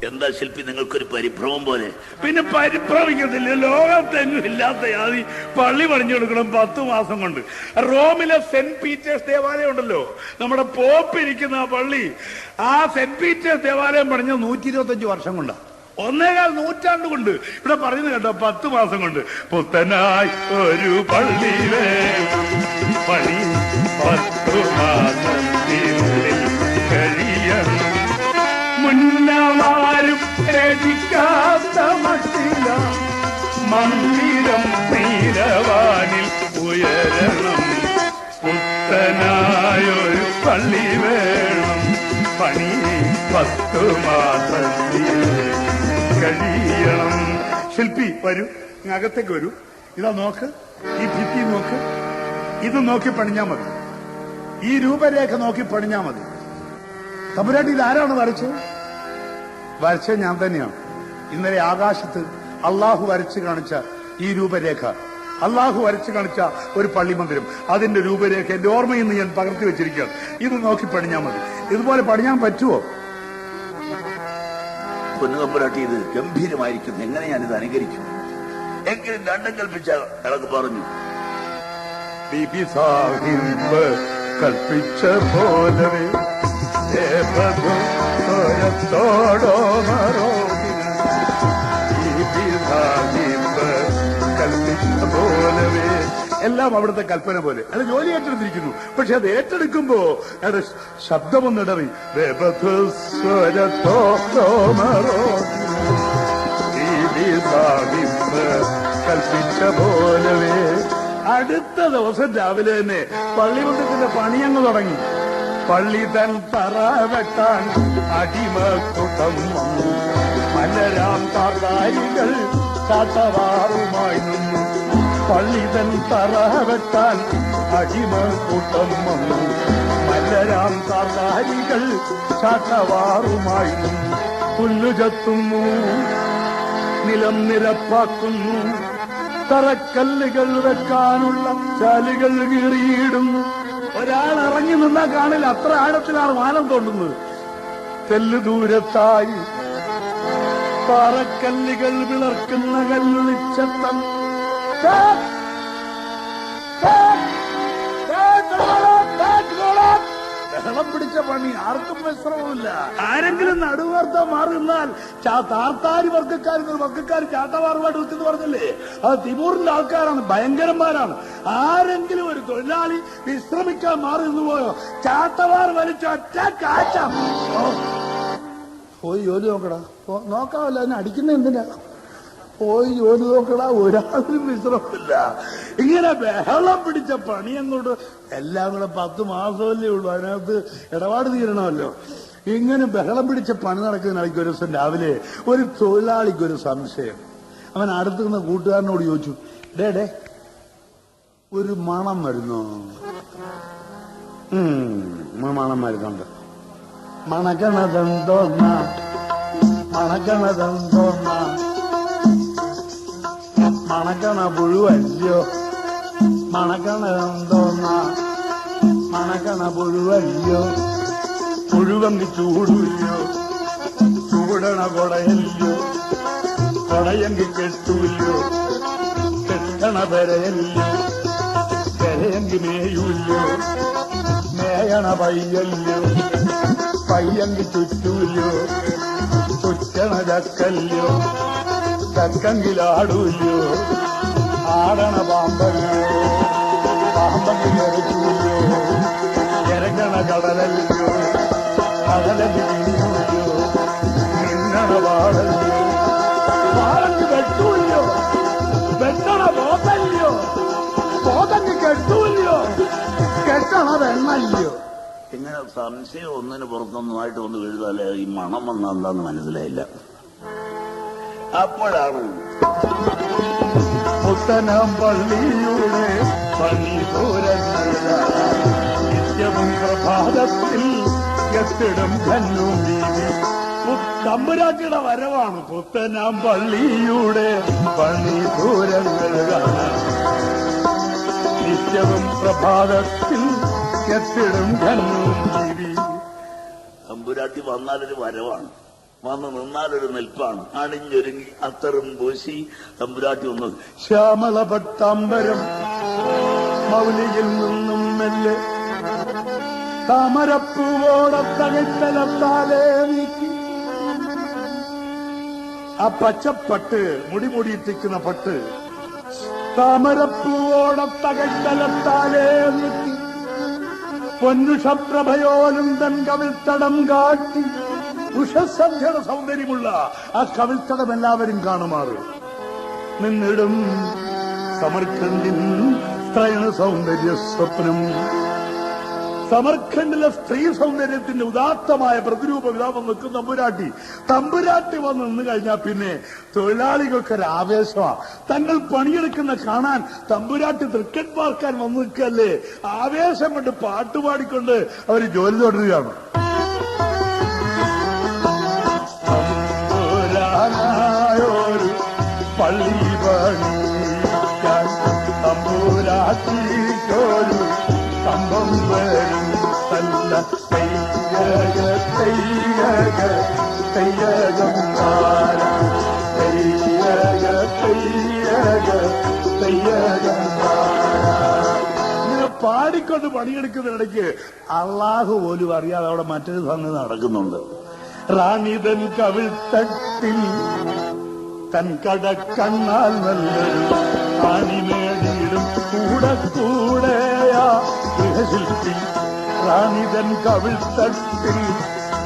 എന്താ ശില്പി നിങ്ങൾക്കൊരു പരിഭ്രമം പോലെ? പിന്നെ പരിഭ്രമിക്കത്തില്ല. ലോകത്തെങ്ങും ഇല്ലാത്ത യാതി പള്ളി പണിഞ്ഞു കൊടുക്കണം 10 മാസം കൊണ്ട്. റോമിലെ സെന്റ് പീറ്റേഴ്സ് ദേവാലയം ഉണ്ടല്ലോ, നമ്മുടെ പോപ്പ് ഇരിക്കുന്ന ആ പള്ളി, ആ സെന്റ് പീറ്റേഴ്സ് ദേവാലയം പണിഞ്ഞ 125 വർഷം കൊണ്ടാണ്. 1.25 നൂറ്റാണ്ട് കൊണ്ട്. ഇവിടെ പറയുന്നത് കേട്ടോ, 10 മാസം കൊണ്ട്. പുത്തനായി ഒരു പള്ളി വേണം, പണി 10 മാസത്തിനുള്ളിൽ കഴിയണം. മുന്നമാരും രചിക്കാത്ത മട്ടില മന്ദിരം നീലവാനിൽ ഉയരണം. പുത്തനായൊരു പള്ളി വേണം, പണി 10 മാസത്തിൽ കഴിയണം. ശില്പി വരൂ, അകത്തേക്ക് വരൂ. ഇതാ നോക്ക്, ഈ ഭിത്തി നോക്ക്, ഇത് നോക്കി പണിഞ്ഞാ മതി. ഈ രൂപരേഖ നോക്കി പണിഞ്ഞാ മതി. തമ്പുരാട്ടി ഇതാരാണ് വരച്ചത്? വരച്ചത് ഞാൻ തന്നെയാണ്. ഇന്നലെ ആകാശത്ത് അള്ളാഹു വരച്ചു കാണിച്ച ഈ രൂപരേഖ, അള്ളാഹു വരച്ചു കാണിച്ച ഒരു പള്ളി മന്ദിരം, അതിന്റെ രൂപരേഖ എന്റെ ഓർമ്മയിൽ നിന്ന് ഞാൻ പകർത്തി വെച്ചിരിക്കുകയാണ്. ഇത് നോക്കി പണിഞ്ഞാൽ മതി. ഇതുപോലെ പണിയാൻ പറ്റുമോ? പൊന്നുതമ്പുരാട്ടി, ഇത് ഗംഭീരമായിരിക്കും. എങ്ങനെ ഞാനിത് അനുകരിക്കും? എങ്കിലും രണ്ടും കൽപ്പിച്ച ഇളക്ക് പറഞ്ഞു. ബീബി സാഹിബ് കൽപ്പിച്ച പോലവേ ോടോ മറോ കൽപ്പിച്ച പോലവേ, എല്ലാം അവിടുത്തെ കൽപ്പന പോലെ. അത് ജോലി ഏറ്റെടുത്തിരിക്കുന്നു. പക്ഷെ അത് ഏറ്റെടുക്കുമ്പോ അത് ശബ്ദമൊന്നിടറി കൽപ്പിച്ച പോലവേ. അടുത്ത ദിവസം രാവിലെ തന്നെ പള്ളിമന്ദിരത്തിന്റെ പണിയങ്ങ് തുടങ്ങി. പള്ളി തൻ തറ വെട്ടാൻ അടിമക്കൂട്ടം വന്നു. മലരാം താതാരികൾ ചാട്ടവാറുമായി നിന്നു. പള്ളി തൻ തറ വെട്ടാൻ അടിമക്കൂട്ടം വന്നു. മലരാം താതാരികൾ ചാട്ടവാറുമായി നിന്നു. പുല്ലു ചത്തുന്നു, നിലം നിരപ്പാക്കുന്നു, തറക്കല്ലുകൾ വെക്കാനുള്ള ചാലുകൾ കീറിയിടുന്നു. ഒരാൾ ഇറങ്ങി നിന്നാ കാണില്ല, അത്ര ആഴത്തിലാണ് വാനം തോണ്ടുന്നത്. തെല്ലു ദൂരത്തായി പാറക്കല്ലുകൾ വിളർക്കുന്ന കല്ലുളിച്ചത്തം. ബഹളം പിടിച്ച പണി, ആർക്കും വിശ്രമമില്ല. ആരെങ്കിലും നടുവാർത്ത മാറുന്നാൽ താർത്താരി വർഗ്ഗക്കാർ ചാട്ടവാറുമായിട്ട് വിളിച്ചെന്ന് പറഞ്ഞില്ലേ, അത് തിമൂറിന്റെ ആൾക്കാരാണ്, ഭയങ്കരന്മാരാണ്. ആരെങ്കിലും ഒരു തൊഴിലാളി വിശ്രമിക്കാൻ മാറി നിന്ന് പോയോ, ചാട്ടവാർ വലിച്ച ഒറ്റ കാച്ചാം. പോയി ജോലി നോക്കടാ. നോക്കാമല്ല, അതിനെ അടിക്കുന്ന എന്തിനാ? പോയി ജോലി നോക്കടാ. ഒരാളും വിശ്രമമില്ല. ഇങ്ങനെ ബഹളം പിടിച്ച പണിയങ്ങോട്ട് എല്ലാം കൂടെ 10 മാസമല്ലേ ഉള്ളൂ. അതിനകത്ത് ഇടപാട് തീരണമല്ലോ. ഇങ്ങനെ ബഹളം പിടിച്ച പണി നടക്കുന്നതിനിടയ്ക്ക് ഒരു ദിവസം രാവിലെ ഒരു തൊഴിലാളിക്കൊരു സംശയം. അവൻ അടുത്ത് നിന്ന് കൂട്ടുകാരനോട് ചോദിച്ചു, ഡേ ഒരു മണം വരുന്നോ? മണം വരുന്നുണ്ട്. മണക്കണതെന്തോന്ന മണക്കണ പുഴുവല്ലോ, മണക്കണതെന്തോന്ന മണക്കണ പുഴുവല്ലോ. പുഴുവങ്കി ചൂടില്ലോ, ചൂടണ കൊടയല്ലോ, കൊടയങ്കി കെട്ടൂല്ലോ, കെട്ടണ പെരയല്ലോ, പെരയങ്കി മേയൂല്ലോ, മേയണ പയ്യല്ലോ, പയ്യങ്കി ചുറ്റൂല്ലോ, ചുറ്റണ ചക്കല്ലോ, ചക്കങ്കിലാടൂല്ലോ, ആടണ പാമ്പല്ലോ, പാമ്പങ്കി കരച്ചൂല്ലോ, ഇരകണ കടലല്ലോ, കടലി കിണിയൂല്ലോ, മിന്നണ പാടല്ലോ, പാടങ്ങി കെട്ടൂല്ലോ, വെട്ടണ പോതല്ലോ, പോതങ്ങി കെട്ടൂല്ലോ, കെട്ടണ വെണ്ണല്ലോ. ഇങ്ങനെ സംശയം ഒന്നിന് പുറത്തൊന്നുമായിട്ട് ഒന്ന് എഴുതാല്ലേ ഈ മണം വന്ന എന്താന്ന് മനസ്സിലായില്ല. അപ്പോഴാണ് പുത്തനം പള്ളിയുടെ പണി നിത്യവും പ്രഭാതത്തിൽ എത്തിടും കന്നും വീതി. തമ്പുരാട്ടിയുടെ വരവാണ്. പുത്തനം പള്ളിയുടെ പണി ദൂരങ്ങൾ നിത്യവും പ്രഭാതത്തിൽ എത്തിടും കന്നും വീതി. തമ്പുരാട്ടി വന്നാലൊരു വരവാണ്. വന്ന് നിന്നാലൊരു നിൽപ്പാണ്. അണിഞ്ഞൊരുങ്ങി അത്തറും പൂശി തമ്പുരാട്ടി വന്നു. ശ്യാമളപട്ടാമ്പരം മൗലിയിൽ നിന്നും മെല്ലെ താമരപ്പൂവോടത്തകത്തലത്താലേ നീക്കി ആ പച്ചപ്പട്ട് മുടിമുടിയിട്ടിരിക്കുന്ന പട്ട് താമരപ്പൂവോടത്തകത്തലത്താലേ നീക്കി പൊന്നുഷപ്രഭയോലും തൻ കവിൾത്തടം കാട്ടി ഉഷസന്ധ്യയുടെ സൗന്ദര്യമുള്ള ആ കവിൾത്തടം എല്ലാവരും കാണുമാറ് നിന്നിടും സമർഖണ്ഡിൻ സ്ത്രൈണ സൗന്ദര്യ സ്വപ്നം. സമർഖണ്ഡിലെ സ്ത്രീ സൗന്ദര്യത്തിന്റെ ഉദാത്തമായ പ്രതിരൂപ വിധാനം നിൽക്കുന്ന തമ്പുരാട്ടി വന്ന് നിന്ന് കഴിഞ്ഞാൽ പിന്നെ തൊഴിലാളികൾക്കൊരു ആവേശമാണ്. തങ്ങൾ പണിയെടുക്കുന്ന കാണാൻ തമ്പുരാട്ടി ക്രിക്കറ്റ് പാർക്കാൻ വന്നു നിൽക്കല്ലേ, ആവേശം കൊണ്ട് പാട്ടുപാടിക്കൊണ്ട് അവർ ജോലി തുടരുകയാണ്. തമ്പുരാനായൊരു പള്ളി പണിക്കാൻ തമ്പുരാട്ടിക്കൊരു കമ്പം വരും തല്ല തെയ്യക തെയ്യക തെയ്യകം താര തെയ്യക തെയ്യക തെയ്യകം താര. ഇങ്ങനെ പാടിക്കൊണ്ട് പണിയെടുക്കുന്നതിനിടയ്ക്ക് അള്ളാഹു പോലും അറിയാതെ അവിടെ മറ്റൊരു സംഗതി നടക്കുന്നുണ്ട്. റാണിതൻ കവിൾത്തട്ടിൽ തൻ കടക്കണ്ണാൽ നല്ലൊരു റാണിമേടിയിടും കൂടെ കൂടെയാ ഗൃഹശില്പി. റാണിതൻ കവിൾത്തട്ടിൽ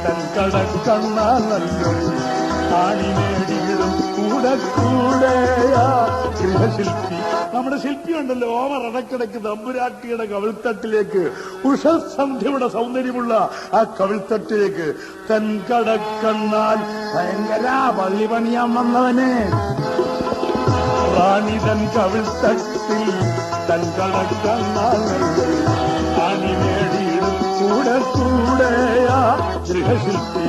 തൻ കടക്കണ്ണാൽ നല്ലൊരു റാണിമേടിയിടും കൂടെ കൂടെയാ ഗൃഹശില്പി. നമ്മുടെ ശില്പിയുണ്ടല്ലോ, ഓവർ ഇടക്കിടക്ക് തമ്പുരാട്ടിയുടെ കവിൾത്തട്ടിലേക്ക് ഉഷസന്ധ്യയുടെ സൗന്ദര്യമുള്ള ആ കവിൾത്തട്ടിലേക്ക് തൻ കടക്കണ്ണാൽ ഭയങ്കര പള്ളി പണിയാൻ വന്നവനെ റാണിതൻ കവിൾത്തട്ടിൽ തൻ കടക്കണ്ണാൽ റാണിമേടിയിടും കൂടെ കൂടെയാ ഗൃഹശില്പി.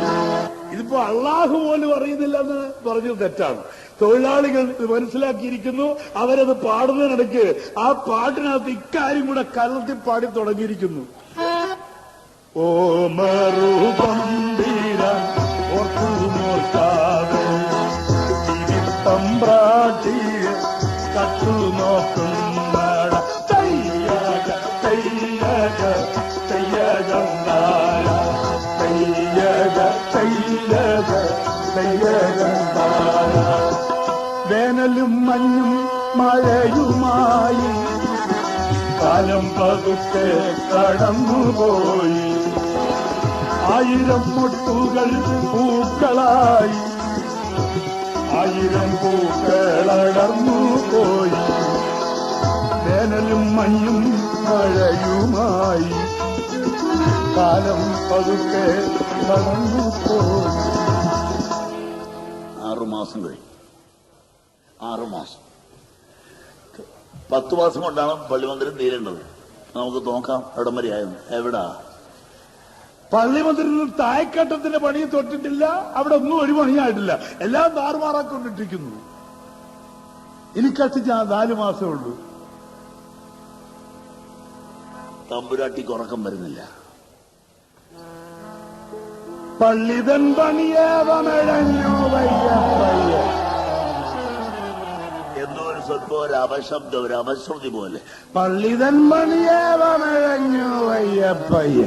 ഇതിപ്പോ അള്ളാഹു പോലും അറിയുന്നില്ലെന്ന് പറഞ്ഞത് തെറ്റാണ്. തൊഴിലാളികൾ മനസ്സിലാക്കിയിരിക്കുന്നു. അവരത് പാടുന്നതിനിടയ്ക്ക് ആ പാട്ടിനകത്ത് ഇക്കാര്യം കൂടെ കലർത്തി പാടി തുടങ്ങിയിരിക്കുന്നു. ഓ മറുപമ്പീരാൻ ഓർത്തുമോർക്കാതെ തമ്പ്രാട്ടിയെ കട്ടു നോക്കുന്ന തയ്യക തയ്യക തയ്യകം താര തയ്യക തയ്യക തയ്യകം താര. വേനലും മഞ്ഞും മഴയുമായി കാലം പതുക്കെ കടന്നുപോയി. 1000 മുട്ടുകൾ പൂക്കളായി 1000 പൂക്കളടർന്നു പോയി. വേനലും മഞ്ഞും മഴയുമായി കാലം പതുക്കെ കടന്നുപോയി. 6 മാസം കഴിഞ്ഞു. 6 മാസം 10 മാസം കൊണ്ടാണ് പള്ളിമന്ദിരം തീരേണ്ടത്. നമുക്ക് നോക്കാം എവിടം വരെയായിരുന്നു. എവിടാ പള്ളിമന്ദിരത്തിൽ തായ്ക്കട്ടത്തിന്റെ പണി തൊട്ടിട്ടില്ല. അവിടെ ഒന്നും ഒരു പണിയായിട്ടില്ല. എല്ലാം താറുമാറാക്കൊണ്ടിട്ടിരിക്കുന്നു. ഇനി കത്തിച്ച് 4 മാസമേ ഉള്ളൂ. തമ്പുരാട്ടിക്ക് ഉറക്കം വരുന്നില്ല. പള്ളിതൻ പണിയേവമഴഞ്ഞു വയ്യ വയ്യ. എന്തോ ഒരു സ്വല്പം ഒരു അപശബ്ദം, ഒരു അപശ്രുതി പോലെ. പള്ളിതൻ പണിയേവമഴഞ്ഞു വയ്യ പയ്യ.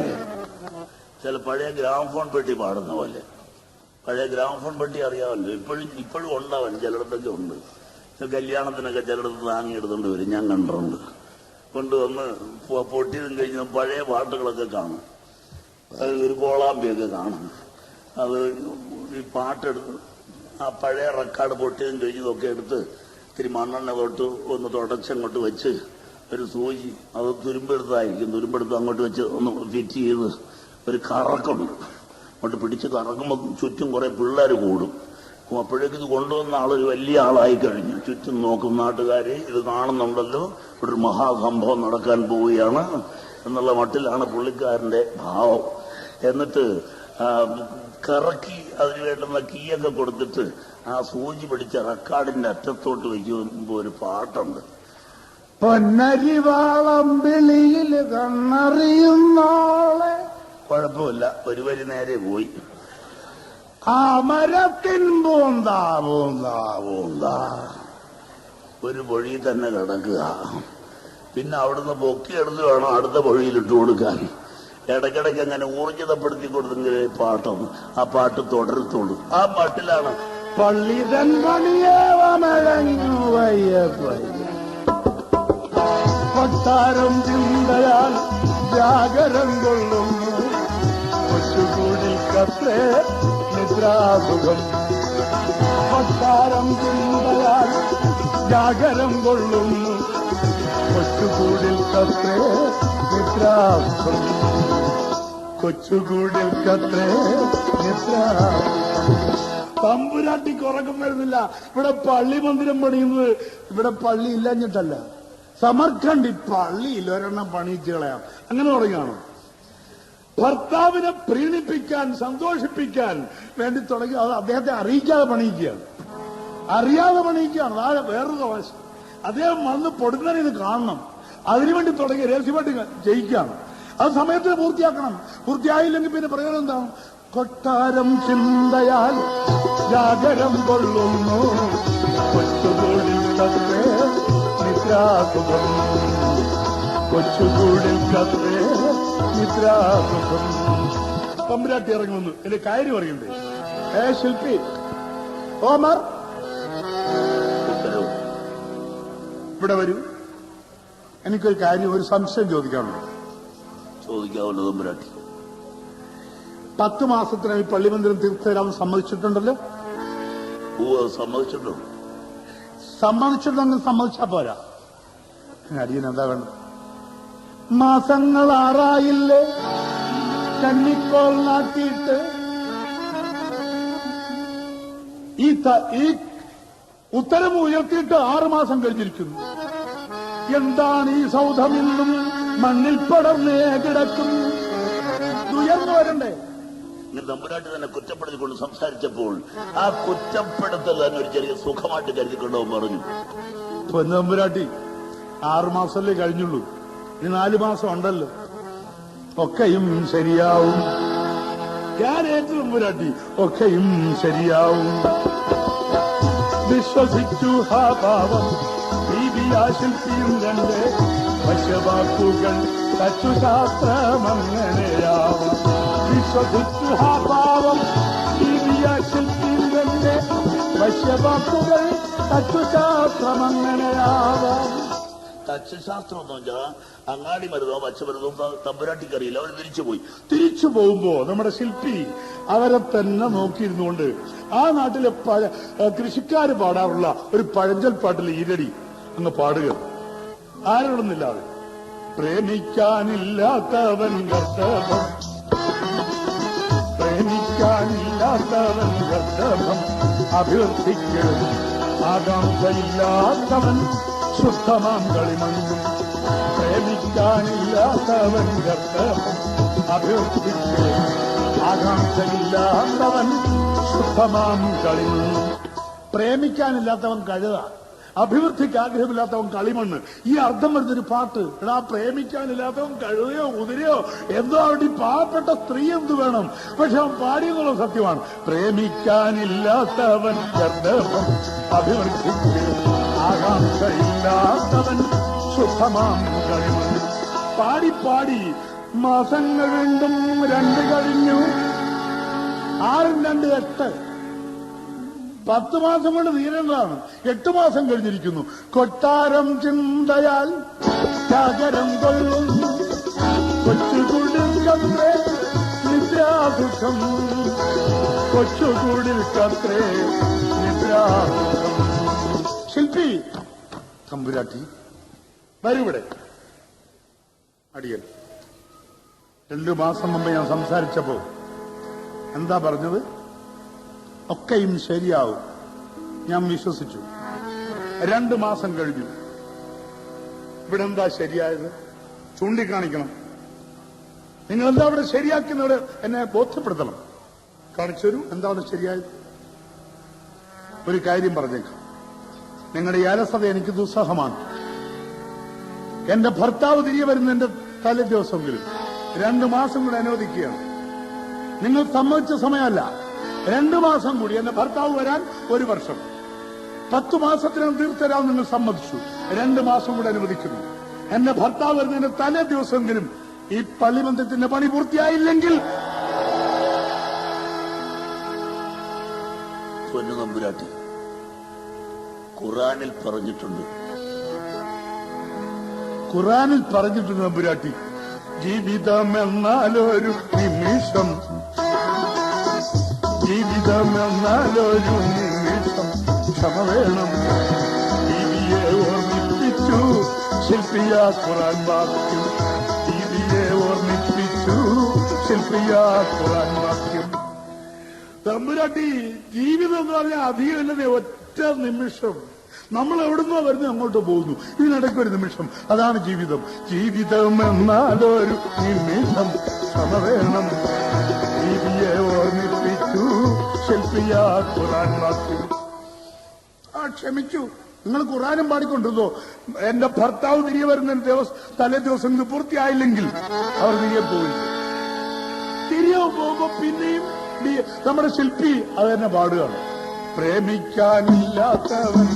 ചില പഴയ ഗ്രാമഫോൺ പെട്ടി പാടുന്ന പോലെ. പഴയ ഗ്രാമഫോൺ പെട്ടി അറിയാമല്ലോ, ഇപ്പോഴും ഉണ്ടാവാൻ ചിലയിടത്തൊക്കെ ഉണ്ട്. കല്യാണത്തിനൊക്കെ ചിലയിടത്ത് താങ്ങിയെടുത്തോണ്ട് വരും, ഞാൻ കണ്ടിട്ടുണ്ട്. കൊണ്ടുവന്ന് പൊട്ടിയതും കഴിഞ്ഞ് പഴയ പാട്ടുകളൊക്കെ കാണും. ഒരു കോളാമ്പിയൊക്കെ കാണും. അത് ഈ പാട്ടെടുത്ത് ആ പഴയ റെക്കോർഡ് പൊട്ടിയതും കഴിഞ്ഞതൊക്കെ എടുത്ത് ഇത്തിരി മണ്ണെണ്ണ തൊട്ട് ഒന്ന് തുടച്ചങ്ങോട്ട് വെച്ച് ഒരു സൂചി അത് തുരുമ്പെടുത്തായിരിക്കും, തുരുമ്പെടുത്ത് അങ്ങോട്ട് വെച്ച് ഒന്ന് ഫിറ്റ് ചെയ്ത് ഒരു കറക്കുണ്ട്. അങ്ങോട്ട് പിടിച്ച് കറക്കുമ്പോൾ ചുറ്റും കുറെ പിള്ളേർ കൂടും. അപ്പോഴേക്കും ഇത് കൊണ്ടുവന്ന ആളൊരു വലിയ ആളായി കഴിഞ്ഞു. ചുറ്റും നോക്കും നാട്ടുകാരെ, ഇത് കാണുന്നുണ്ടല്ലോ, ഇവിടെ ഒരു മഹാസംഭവം നടക്കാൻ പോവുകയാണ് എന്നുള്ള മട്ടിലാണ് പുള്ളിക്കാരന്റെ ഭാവം. എന്നിട്ട് കറക്കി അതിന് വേണ്ടുന്ന കീയൊക്കെ കൊടുത്തിട്ട് ആ സൂചി പിടിച്ച റെക്കാർഡിന്റെ അറ്റത്തോട്ട് വയ്ക്കുമ്പോ ഒരു പാട്ടുണ്ട്. പൊന്നരിവാളം വിളിയിൽ കണ്ണറിയുന്നോളെ. കുഴപ്പമില്ല, ഒരു വരി നേരെ പോയി. ആ മരത്തിൻ പൂന്താ പൂന്താ പൂന്താ ഒരു പൊഴി തന്നെ കിടക്കുക. പിന്നെ അവിടുന്ന് പൊക്കിയെടുത്ത് വേണം അടുത്ത പൊഴിയിലിട്ട് കൊടുക്കാൻ. ഇടയ്ക്കിടയ്ക്ക് അങ്ങനെ ഊർജിതപ്പെടുത്തി കൊടുത്തെങ്കിലേ പാട്ടൊന്ന് ആ പാട്ട് തുടരത്തുള്ളൂ. ആ പാട്ടിലാണ് പള്ളിതൻ പണിയേവമഴഞ്ഞു കൊട്ടാരം ചിന്തയാൽ ജാഗരം കൊള്ളുന്നു കൊച്ചുകൂടിൽ കത്രേ നിദ്രാസുഖം. കൊട്ടാരം ചിന്തയാൽ ജാഗരം കൊള്ളുന്നു കൊച്ചുകൂടിൽ കത്രേ നിദ്രാസുഖം. കൊച്ചുകൂടിൽ കത്രേ നിദ്രാസുഖം. തമ്പുരാട്ടിക്ക് ഉറക്കം വരുന്നില്ല. ഇവിടെ പള്ളി മന്ദിരം പണിയുന്നത് ഇവിടെ പള്ളി ഇല്ലഞ്ഞിട്ടല്ല, സമർഖണ്ഡ് പള്ളിയിൽ ഒരെണ്ണം പണിയിച്ച് കളയാം അങ്ങനെ തുടങ്ങിയാണോ? ഭർത്താവിനെ പ്രീണിപ്പിക്കാൻ സന്തോഷിപ്പിക്കാൻ വേണ്ടി തുടങ്ങി അത് അദ്ദേഹത്തെ അറിയിക്കാതെ പണിയിക്കുകയാണ്, അറിയാതെ പണിയിക്കുകയാണ്. താഴെ വേറൊരു വശം അദ്ദേഹം വന്ന് പൊടുന്നതിന് ഇത് കാണണം, അതിനുവേണ്ടി തുടങ്ങി രഹസ്യമായിട്ട് ജയിക്കുകയാണ്. അത് സമയത്തിന് പൂർത്തിയാക്കണം. പൂർത്തിയായില്ലെങ്കിൽ പിന്നെ പ്രയോജനം എന്താണ്? കൊട്ടാരം ചിന്തയാൽ ജാഗരം കൊള്ളുന്നു കൊച്ചുകൂടിൽ കത്രേ നിദ്രാസുഖം. കൊച്ചുകൂടിൽ കത്രേ നിദ്രാസുഖം. തമ്പുരാട്ടി ഇറങ്ങി വന്നു. എന്റെ കാര്യം അറിയണ്ടേ? ശില്പി ഓമർ ഇവിടെ വരൂ. എനിക്കൊരു കാര്യം, ഒരു സംശയം ചോദിക്കാനുണ്ട്. ചോദിക്കാവുന്ന തമ്പുരാട്ടി. 10 മാസത്തിനായി പള്ളിമന്ദിരം തീർത്തുതരാമെന്ന് സമ്മതിച്ചിട്ടുണ്ടല്ലോ? സമ്മതിച്ചിട്ടുണ്ട്. സമ്മതിച്ചിട്ടുണ്ടെങ്കിൽ സമ്മതിച്ചാ പോരാ. അടിയൻ എന്താ വേണ്ട? മാസങ്ങൾ 6 കന്നിക്കോൾ നാട്ടിയിട്ട് ഈ ഉത്തരം ഉയർത്തിയിട്ട് 6 മാസം കഴിഞ്ഞിരിക്കുന്നു. എന്താണ് ഈ സൗധമെന്നും മണ്ണിൽ പടർന്നേ കിടക്കുന്നു? ഉയർന്നു വരണ്ടേ? തമ്പുരാട്ടി തന്നെ കുറ്റപ്പെടുത്തിക്കൊണ്ട് സംസാരിച്ചപ്പോൾ ആ കുറ്റപ്പെടുത്തൽ തന്നെ ഒരു ചെറിയ സുഖമായിട്ട് കരുതിക്കൊണ്ടോ പറഞ്ഞു. തമ്പുരാട്ടി 6 മാസമല്ലേ കഴിഞ്ഞുള്ളൂ, ഇനി 4 മാസം ഉണ്ടല്ലോ, ഒക്കെയും ശരിയാവും. ഞാൻ ഏറ്റു തമ്പുരാട്ടി, ഒക്കെയും ശരിയാവും. വിശ്വസിച്ചു ഹാ പാവം ശില്പിയും രണ്ട് വശവാക്കുകൾ തച്ചുശാസ്ത്രമങ്ങനെയാവും. വിശ്വസിച്ചു ഹാ പാവം ശില്പിയും രണ്ട് വശവാക്കുകൾ തച്ചുശാസ്ത്രമങ്ങനെയാവാം. തച്ചുശാസ്ത്രം എന്ന് വെച്ചാൽ അങ്ങാടി മരുന്നോ പച്ചമരുന്നോ തമ്പുരാട്ടിക്കറിയില്ല. അവർ തിരിച്ചു പോകുമ്പോ നമ്മുടെ ശില്പി അവരെ തന്നെ നോക്കിയിരുന്നുകൊണ്ട് ആ നാട്ടിലെ കൃഷിക്കാര് പാടാറുള്ള ഒരു പഴഞ്ചൽ പാട്ടിൽ ഈരടി അങ്ങ് പാടുക, ആരോടൊന്നില്ലാതെ. പ്രേമിക്കാനില്ലാത്തവൻ ഗർദഭം, പ്രേമിക്കാനില്ലാത്തവൻ ഗർദഭം, അഭ്യർത്ഥിക്കരുത് ആകാംക്ഷയില്ലാത്തവൻ ശുദ്ധമാം കളിമണ്ണും. പ്രേമിക്കാനില്ലാത്തവൻ ഗർദഭം, അഭ്യർത്ഥിക്കരുത് ആകാംക്ഷയില്ലാത്തവൻ ശുദ്ധമാം കളിമണ്ണും. പ്രേമിക്കാനില്ലാത്തവൻ കഴുത, അഭിവൃദ്ധിക്ക് ആഗ്രഹമില്ലാത്തവൻ കളിമണ്ണ്. ഈ അർത്ഥം വരുന്നൊരു പാട്ട്. എടാ, പ്രേമിക്കാനില്ലാത്തവൻ കഴുതയോ കുതിരയോ എന്തോ അവിടെ പാവപ്പെട്ട സ്ത്രീ എന്ത് വേണം, പക്ഷെ അവൻ പാടിയെന്നുള്ള സത്യമാണ്. പ്രേമിക്കാനില്ലാത്തവൻ ഗർദഭം, അഭിവൃദ്ധിക്ക് ആകാംക്ഷയില്ലാത്തവൻ ശുദ്ധമാം കളിമണ്ണ്. പാടി പാടി മാസങ്ങൾ വീണ്ടും 2 കഴിഞ്ഞു. 6 2 8. 10 മാസം കൊണ്ട് തീരേണ്ടതാണ്. 8 മാസം കഴിഞ്ഞിരിക്കുന്നു. കൊട്ടാരം ചിന്തയാൽ ജാഗരം കൊള്ളുന്നു കൊച്ചുകൂടിൽ കത്രേ നിദ്രാസുഖം. കൊച്ചുകൂടിൽ കത്രേ നിദ്രാസുഖം. ശില്പി തമ്പുരാട്ടി വരൂവിടെ. അടിയൻ 2 മാസം മുമ്പ് ഞാൻ സംസാരിച്ചപ്പോ എന്താ പറഞ്ഞത്? ഒക്കെയും ശരിയാവും. ഞാൻ വിശ്വസിച്ചു. 2 മാസം കഴിഞ്ഞു. ഇവിടെ എന്താ ശരിയായത്? ചൂണ്ടിക്കാണിക്കണം. നിങ്ങളെന്താ അവിടെ ശരിയാക്കുന്നവിടെ എന്നെ ബോധ്യപ്പെടുത്തണം. കാണിച്ചൊരു എന്താണ് ശരിയായത്? ഒരു കാര്യം പറഞ്ഞേക്കാം. നിങ്ങളുടെ ഈ അലസത എനിക്ക് ദുസ്സഹമാണ്. എന്റെ ഭർത്താവ് തിരികെ വരുന്നതിന്റെ തലേ ദിവസമെങ്കിലും 2 മാസം കൂടെ അനുവദിക്കുകയാണ്. നിങ്ങൾ സമ്മതിച്ച സമയമല്ല, 2 മാസം കൂടി. എന്റെ ഭർത്താവ് വരാൻ 1 വർഷം. 10 മാസത്തിനും തീർത്തരാൻ നിങ്ങൾ സമ്മതിച്ചു. 2 മാസം കൂടെ അനുവദിക്കുന്നു. എന്റെ ഭർത്താവ് വരുന്നതിന് തലേ ദിവസമെങ്കിലും ഈ പള്ളിമന്ദിരത്തിന്റെ പണി പൂർത്തിയായില്ലെങ്കിൽ പൊന്നു തമ്പുരാട്ടി, ഖുറാനിൽ പറഞ്ഞിട്ടുണ്ട് തമ്പുരാട്ടി, ജീവിതമെന്നാലൊരു നിമിഷം, ക്ഷമ വേണം. ജീവിയെ ഓർമ്മിപ്പിച്ചു ശില്പിയ ഖുറാൻ വാക്യം, തമ്പുരാട്ടി. ജീവിതം എന്ന് പറഞ്ഞാൽ അധികമല്ലേ, ഒറ്റ നിമിഷം. നമ്മൾ എവിടുന്നോ വരുന്നു അങ്ങോട്ട് പോകുന്നു, ഇതിനിടയ്ക്കൊരു നിമിഷം. അതാണ് ജീവിതം. ജീവിതം എന്നാലൊരു നിമിഷം, ക്ഷമ വേണം. ജീവിയെ ഓർമ്മിപ്പിച്ചു ശില്പിയ ഖുറാൻ വാക്യം. ക്ഷമിച്ചു. നിങ്ങൾ ഖുറാനും പാടിക്കൊണ്ടിരുന്നോ? എന്റെ ഭർത്താവ് തിരികെ വരുന്ന തലേ ദിവസം ഇത് പൂർത്തിയായില്ലെങ്കിൽ അവർ തിരികെ പോയി. തിരികെ പോകുമ്പോ പിന്നെയും നമ്മുടെ ശില്പി അത് തന്നെ പാടുകയാണ്. പ്രേമിക്കാനില്ലാത്തവൻ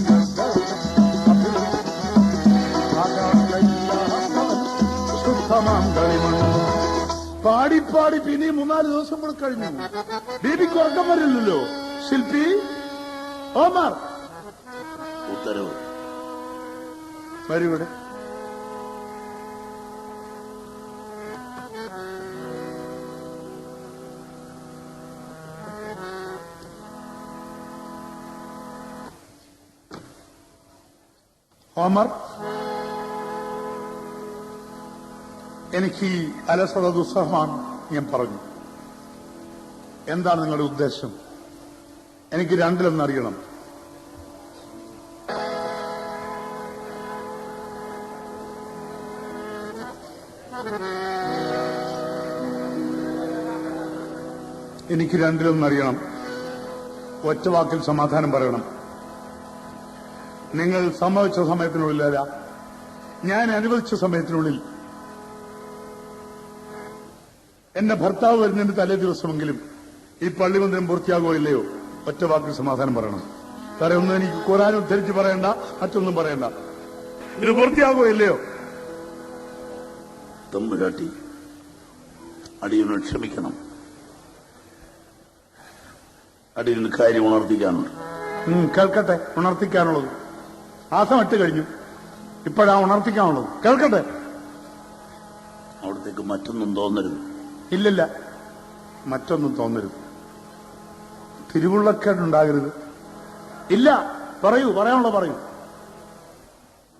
ശുദ്ധമാം കളിമണ്ണ്. പാടി പിന്നെയും 3-4 ദിവസം കൂടെ കഴിഞ്ഞു. ബേബിക്ക് ഉറക്കം വരില്ലല്ലോ. ശില്പി ഓമാർ ഉത്തരവ് വരൂടെ. ഓമർ, എനിക്ക് ഈ അലസത ദുസ്സഹമാണ്. ഞാൻ പറഞ്ഞു, എന്താണ് നിങ്ങളുടെ ഉദ്ദേശം? എനിക്ക് രണ്ടിലൊന്നറിയണം. എനിക്ക് രണ്ടിലൊന്നറിയണം. ഒറ്റ വാക്കിൽ സമാധാനം പറയണം. നിങ്ങൾ സമ്മതിച്ച സമയത്തിനുള്ളിലല്ല, ഞാൻ അനുവദിച്ച സമയത്തിനുള്ളിൽ എന്റെ ഭർത്താവ് വരുന്നതിന്റെ തലേ ദിവസമെങ്കിലും ഈ പള്ളിമന്ദിരം പൂർത്തിയാകുമോ ഇല്ലയോ? ഒറ്റ വാക്കിൽ സമാധാനം പറയണം. വേറെ ഒന്നും എനിക്ക് ഖുർആൻ ഉദ്ധരിച്ച് പറയണ്ട, മറ്റൊന്നും പറയണ്ട. ഇത് പൂർത്തിയാകുമോ ഇല്ലയോ? തമ്പുരാട്ടി, അടിയനോട് ക്ഷമിക്കണം. അടിയന് കാര്യം ഉണർത്തിക്കാനുണ്ട്. കേൾക്കട്ടെ. ഉണർത്തിക്കാനുള്ളത് മാസം 8 കഴിഞ്ഞു. ഇപ്പോഴാ ഉണർത്തിക്കാനുള്ളത്. കേൾക്കട്ടെ. അവിടത്തേക്ക് മറ്റൊന്നും തോന്നരുത്. ഇല്ലില്ല, മറ്റൊന്നും തോന്നരുത്. തിരുവുള്ളക്കേടുണ്ടാകരുത്. ഇല്ല, പറയൂ. പറയാനുള്ള പറയൂ.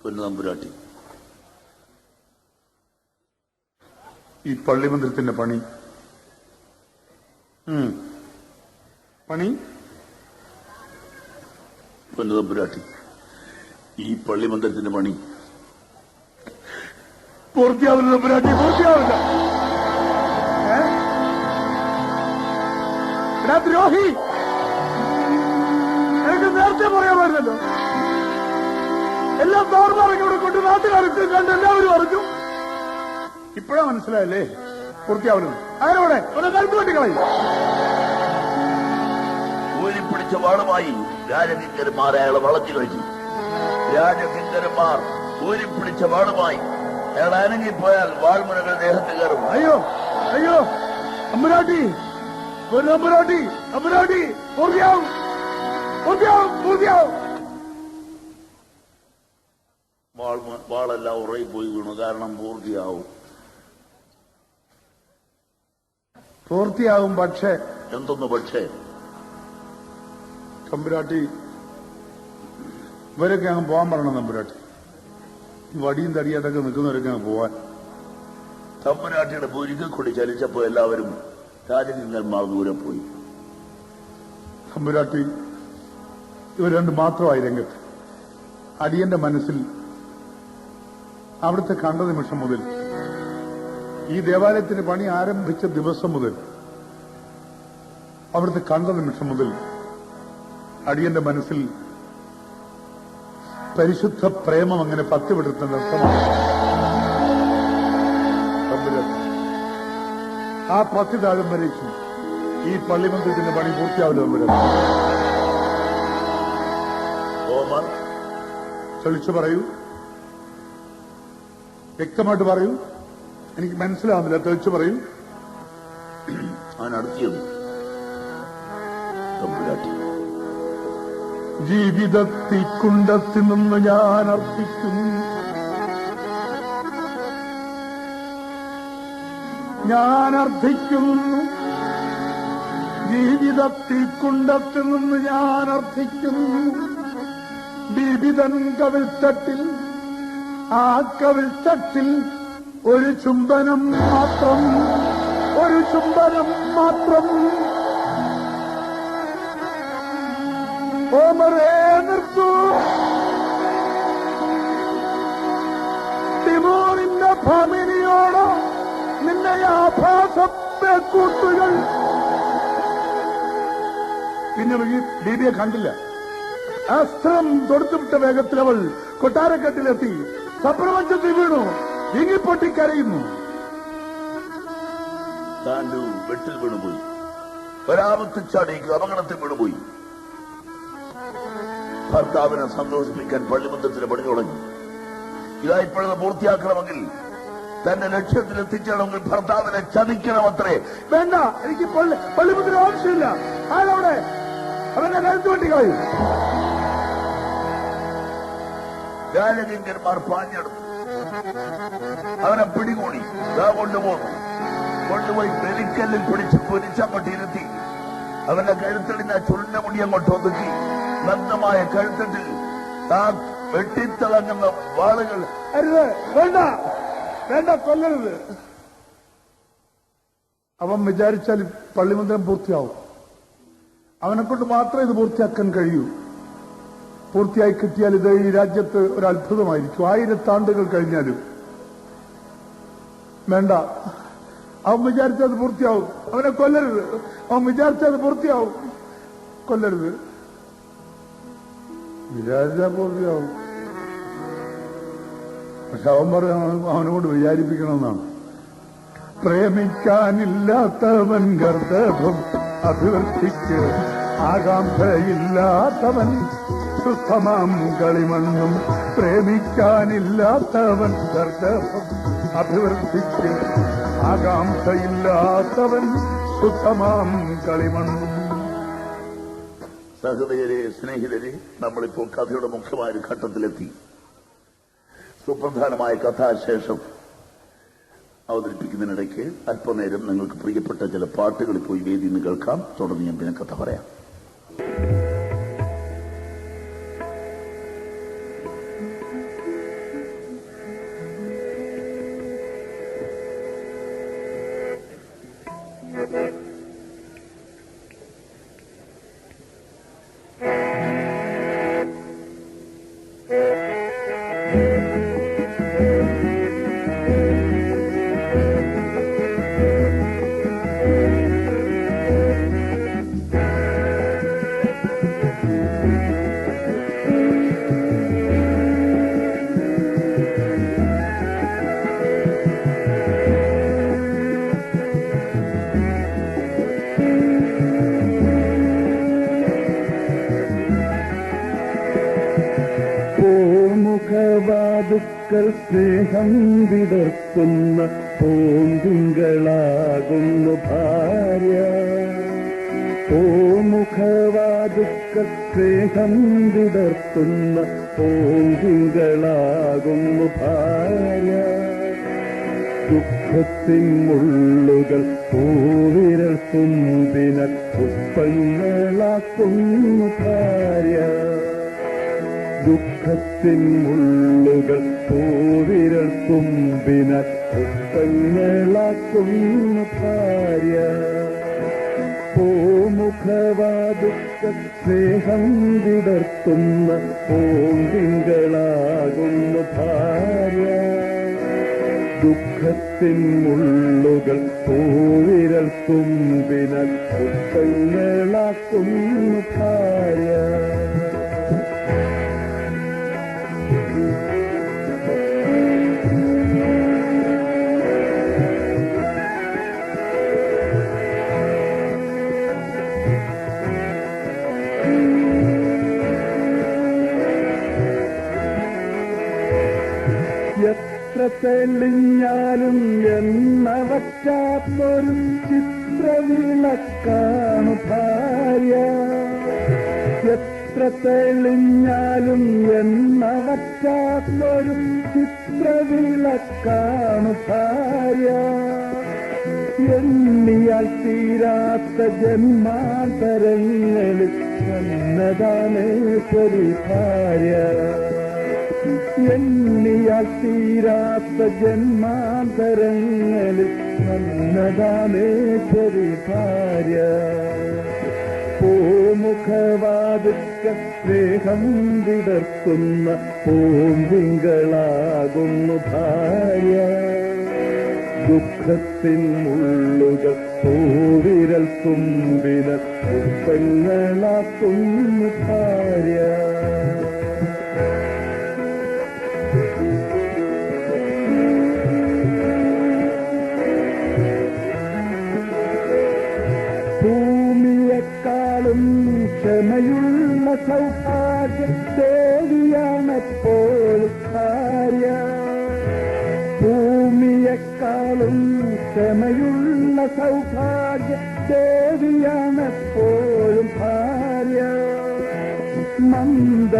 പൊന്നു തമ്പുരാട്ടി, ഈ പള്ളിമന്ദിരത്തിന്റെ പണി പൊന്നു തമ്പുരാട്ടി, ഈ പള്ളിമന്ദിരത്തിന്റെ പണി പൂർത്തിയാവില്ല. തമ്പുരാട്ടി, പൂർത്തിയാവില്ല. ദ്രോഹി, എനിക്ക് നേരത്തെ പറയാമായിരുന്നല്ലോ. എല്ലാം തോർന്നറിഞ്ഞു ഇവിടെ കൊണ്ട് നാട്ടുകാർക്ക് കണ്ട് എല്ലാവരും അറിഞ്ഞു. ഇപ്പോഴാ മനസ്സിലായല്ലേ പൂർത്തിയാവുന്നത്. ആരോടെ ഒരു കരുത്ത് വെട്ടിക്കളയും. ഊരിപ്പിടിച്ച വാളുമായി രാജകിങ്കരന്മാർ അയാളെ വളച്ചു കഴിച്ചു. രാജകിങ്കരന്മാർ ഊരിപ്പിടിച്ച വാളുമായി അയാൾ അനങ്ങിപ്പോയാൽ വാൾമുനകൾ ദേഹത്ത് കയറും. അയ്യോ അയ്യോ, അമ്പുരാട്ടി, ഒരു അമ്പുരാട്ടി, അമ്പുരാട്ടി, പൂർത്തിയാവും, പൂർത്തിയാവും, പൂർത്തിയാവും. വാളെല്ലാം ഉറയി പോയി വീണു. കാരണം പൂർത്തിയാവും. പക്ഷേ എന്തൊന്ന് പക്ഷേ? തമ്പുരാട്ടി, ഇവരൊക്കെ അങ്ങ് പോകാൻ പറയണം. തമ്പുരാട്ടി, വടിയും തടിയായിട്ടൊക്കെ നിൽക്കുന്നവരൊക്കെ അങ്ങ് പോവാൻ. തമ്പുരാട്ടിയുടെ ഒരിക്കൽ കൂടി ചലിച്ചപ്പോ എല്ലാവരും രാജകിങ്കന്മാർ ദൂരെ പോയി. തമ്പുരാട്ടി, ഇവർ രണ്ട് മാത്രമായി രംഗത്ത്. അടിയന്റെ മനസ്സിൽ അവിടുത്തെ കണ്ട നിമിഷം മുതൽ, ഈ ദേവാലയത്തിന് പണി ആരംഭിച്ച ദിവസം മുതൽ, അവിടുത്തെ കണ്ട നിമിഷം മുതൽ അടിയന്റെ മനസ്സിൽ പരിശുദ്ധ പ്രേമം അങ്ങനെ പത്തിവിടുന്ന നൃത്തമാണ്. ആ പത്തി താഴും വരേക്കും ഈ പള്ളിമന്ദിരത്തിന്റെ പണി പൂർത്തിയാവില്ല തമ്പുരാൻ. ഓമർ തെളിച്ചു പറയൂ, വ്യക്തമായിട്ട് പറയൂ, എനിക്ക് മനസ്സിലാവുന്നില്ല. തെളിച്ചു പറയൂ. അവനടത്തിയത് തമ്പുരാട്ടി. ജീവിതത്തിൽ കുണ്ടത്തിൽ നിന്ന് ഞാൻ അർപ്പിക്കുന്നു, ഞാൻ അർത്ഥിക്കുന്നു. ജീവിതത്തിൽ കുണ്ടത്തിൽ നിന്ന് ഞാൻ അർത്ഥിക്കുന്നു. വിവിധൻ കവിൾത്തട്ടിൽ, ആ കവിൾത്തട്ടിൽ ഒരു ചുംബനം മാത്രം, ഒരു ചുംബനം മാത്രം. ഓമറേ നിർത്തൂ. തിമോറിന്റെ ഭാമിനിയോട് നിന്റെ ആഭാസത്തെ കൂട്ടുകൾ. പിന്നെ ബീബിയെ കണ്ടില്ല. അസ്ത്രം തൊടുത്തുവിട്ട വേഗത്തിൽ അവൾ കൊട്ടാരക്കെട്ടിലെത്തി സപ്രപഞ്ചത്തിൽ വീണു, വിങ്ങിപ്പൊട്ടിക്കരയുന്നു. താൻ്റെ വെട്ടിൽ വീണുപോയി, ഒരാപത്ത് ചാടിക്ക് അപകടത്തിൽ വീണുപോയി. ഭർത്താവിനെ സന്തോഷിപ്പിക്കാൻ പള്ളിമന്ദിരത്തിന് പണി തുടങ്ങി. ഇതാ ഇപ്പോഴത് പൂർത്തിയാക്കണമെങ്കിൽ, തന്റെ ലക്ഷ്യത്തിൽ എത്തിച്ചേരണമെങ്കിൽ ഭർത്താവിനെ ചതിക്കണമത്രേ. വേണ്ട, എനിക്ക് പള്ളിമന്ദിരം ആവശ്യമില്ല. ആരവിടെ? അവനെ കഴുത്തു വെട്ടിക്കളയും. രാജകിങ്കന്മാർ പാഞ്ഞെടുത്തു, അവനെ പിടികൂടി കൊണ്ടുപോകുന്നു. കൊണ്ടുപോയി ബലിക്കല്ലിൽ പിടിച്ച് പൊരിച്ചങ്ങോട്ട് ഇരുത്തി, അവന്റെ കഴുത്തടിഞ്ഞ ചുരുണ്ട മുടി അങ്ങോട്ട് ഒതുക്കി, നഗ്നമായ കഴുത്തട്ടിൽ ആ വെട്ടിത്തിളങ്ങുന്ന വാളുകൾ. അരുത്, വേണ്ട, വേണ്ട, കൊല്ലരുത്. അവൻ വിചാരിച്ചാൽ പള്ളിമന്ദിരം പൂർത്തിയാവും. അവനെ കൊണ്ട് മാത്രമേ ഇത് പൂർത്തിയാക്കാൻ കഴിയൂ. പൂർത്തിയായി കിട്ടിയാൽ ഇത് ഈ രാജ്യത്ത് ഒരു അത്ഭുതമായിരിക്കും. 1000 ആണ്ടുകൾ കഴിഞ്ഞാലും. വേണ്ട, അവൻ വിചാരിച്ചത് പൂർത്തിയാവും. അവനെ കൊല്ലരുത്. അവൻ വിചാരിച്ചത് പൂർത്തിയാവും. കൊല്ലരുത്. വിചാരിച്ചാൽ പൂർത്തിയാവും. പക്ഷെ അവൻ പറയുന്നത് അവനോട് വിചാരിപ്പിക്കണമെന്നാണ്. പ്രേമിക്കാനില്ലാത്തവൻ ഗർദഭം അഭിവൃദ്ധിക്ക്, ആകാംക്ഷയില്ലാത്തവൻ ശുദ്ധമാം കളിമണ്ണും. പ്രേമിക്കാനില്ലാത്തവൻ ഗർദഭം അഭിവൃദ്ധിക്ക്, ആകാംക്ഷയില്ലാത്തവൻ ശുദ്ധമാം കളിമണ്ണും. സഹൃദയരെ, സ്നേഹിതരെ, നമ്മളിപ്പോൾ കഥയുടെ മുഖ്യമായ ഒരു ഘട്ടത്തിലെത്തി. സുപ്രധാനമായ കഥാശേഷം അവതരിപ്പിക്കുന്നതിനിടയ്ക്ക് അല്പനേരം നിങ്ങൾക്ക് പ്രിയപ്പെട്ട ചില പാട്ടുകളിൽ പോയി വേദിയിൽ നിന്ന് കേൾക്കാം. തുടർന്ന് ഞാൻ പിന്നെ കഥ പറയാം. മുഖവാതുക്കൾ സ്നേഹം വിടർത്തുന്ന പൂന്തിങ്കളാകുന്നു ഭാര്യ. മുഖവാതുക്കൾ സ്നേഹം വിടർത്തുന്ന പൂന്തിങ്കളാകുന്നു ഭാര്യ. ദുഃഖത്തിൻ മുള്ളുകൾ പൂവിരൽ തുമ്പിനാൽ പുഷ്പങ്ങളാക്കുന്നു ഭാര്യ. ദുഃഖത്തിൻ മുള്ളുകൾ പൂവിരൽ തുമ്പിനാൽ പുഷ്പങ്ങളാക്കുന്നു ഭാര്യ. മുഖവാതുക്കൾ സ്നേഹം വിടർത്തുന്ന പൂന്തിങ്കളാകുന്നു ഭാര്യ. ദുഃഖത്തിൻ മുള്ളുകൾ പൂവിരൽ തുമ്പിനാൽ പുഷ്പങ്ങളാക്കുന്നു ഭാര്യ. എത്ര തെളിഞ്ഞാലും എണ്ണ വറ്റാത്തൊരു ചിത്രവിളക്കാണു ഭാര്യ. എത്ര തെളിഞ്ഞാലും എണ്ണ വറ്റാത്തൊരു ചിത്രവിളക്കാണു ഭാര്യ. എണ്ണിയാൽ തീരാത്ത ജന്മാന്തരങ്ങളിൽ സന്നദ്ധാനേശ്വരി ഭാര്യ. എണ്ണിയാൽ തീരാത്ത ജന്മാന്തരങ്ങളിൽ സന്നദ്ധാനേശ്വരി ഭാര്യ. പൂമുഖവാതുക്ക സ്നേഹം വിടർത്തുന്ന പൂന്തിങ്കളാകുന്നു ഭാര്യ. ദുഃഖത്തിൻ മുള്ളുകൾ പൂവിരൽ തുമ്പിന പുഷ്പങ്ങളാക്കുന്നു ഭാര്യ. ഭൂമിയെക്കാളും ക്ഷമയുള്ള സൗഭാഗ്യ ദേവിയാണെപ്പോൾ ഭാര്യ. ഭൂമിയെക്കാളും ക്ഷമയുള്ള സൗഭാഗ്യ ദേവിയാണെപ്പോഴും ഭാര്യ. മന്ദസ്മിതങ്ങളാൽ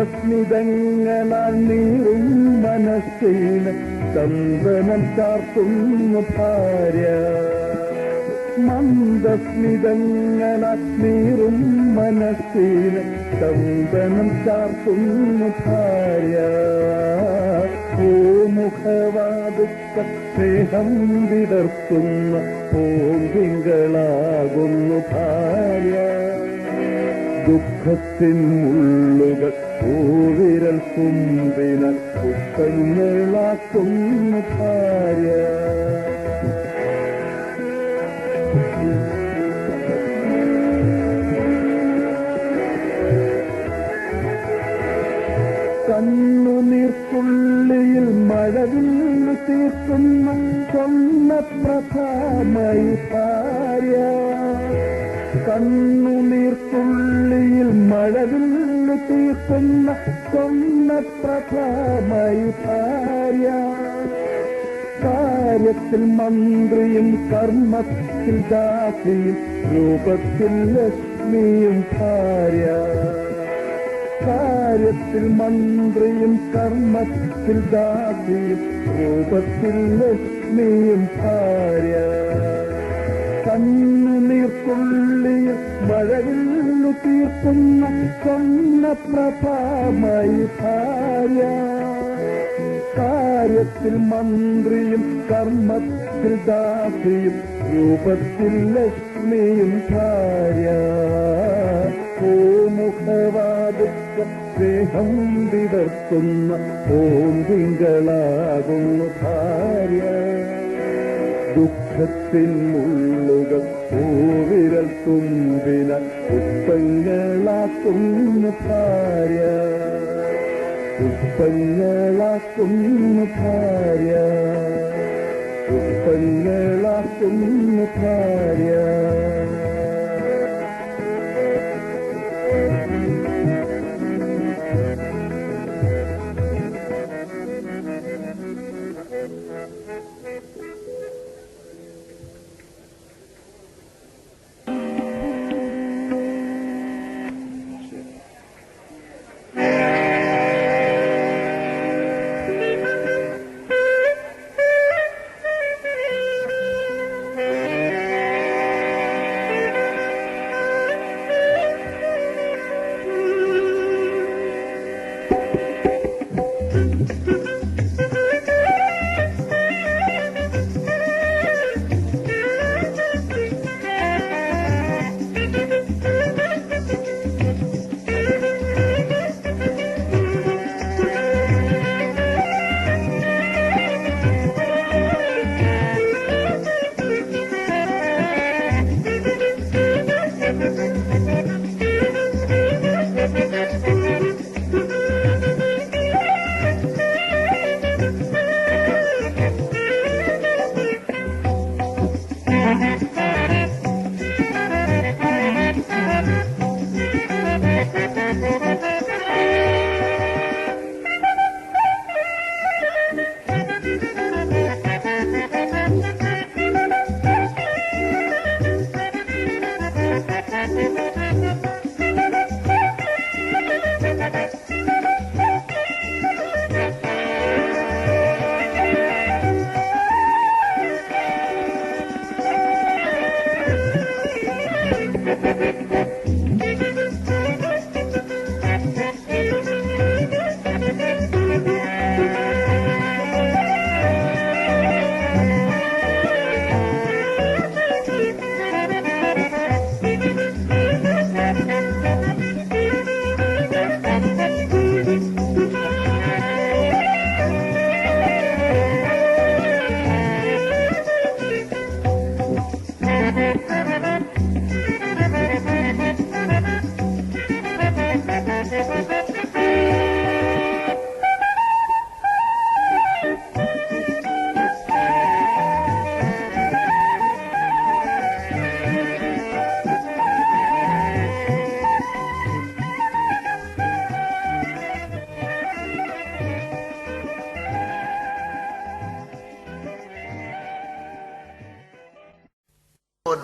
നീറും മനസ്സിന് ചന്ദനം ചാർത്തുന്നു ഭാര്യ. മന്ദസ്മിതങ്ങളാൽ നീറും മനസ്സിന് ചന്ദനം ചാർത്തുന്നു ഭാര്യ. പൂമുഖവാതുക്ക സ്നേഹം വിടർത്തുന്ന പൂന്തിങ്കളാകുന്നു ഭാര്യ. ദുഃഖത്തിൻ മുള്ളുകൾ പൂവിരൽ തുമ്പിന പുഷ്പങ്ങളാക്കുന്നു ഭാര്യ. കണ്ണുനീർത്തുള്ളിയിൽ മഴവില്ലു തീർക്കുന്ന സ്വർണ്ണപ്രഭാമയി ഭാര്യ. കണ്ണുനീർത്തുള്ളിയിൽ മഴവില്ലു തീർക്കുന്ന സ്വർണ്ണപ്രഭാമയി ഭാര്യ. കാര്യത്തിൽ മന്ത്രിയും കർമ്മത്തിൽ ദാസിയും രൂപത്തിൽ ലക്ഷ്മിയും ഭാര്യ. കാര്യത്തിൽ മന്ത്രിയും കർമ്മത്തിൽ ദാസിയും രൂപത്തിൽ ലക്ഷ്മിയും ഭാര്യ. കണ്ണുനീർത്തുള്ളിയിൽ മഴവില്ലു തീർക്കുന്ന സ്വർണ്ണപ്രഭാമയി ഭാര്യ. കാര്യത്തിൽ മന്ത്രിയും കർമ്മത്തിൽ ദാസിയും രൂപത്തിൽ ലക്ഷ്മിയും ഭാര്യ. പൂമുഖവാതുക്ക സ്നേഹം വിടർത്തുന്ന പൂന്തിങ്കളാകുന്നു ഭാര്യ. ദുഃഖത്തിൻ മുള്ളുകൾ പൂവിരൽ തുമ്പിന പുഷ്പങ്ങളാക്കുന്നു ഭാര്യ. പുഷ്പങ്ങളാക്കുന്നു ഭാര്യ. പുഷ്പങ്ങളാക്കുന്നു ഭാര്യ.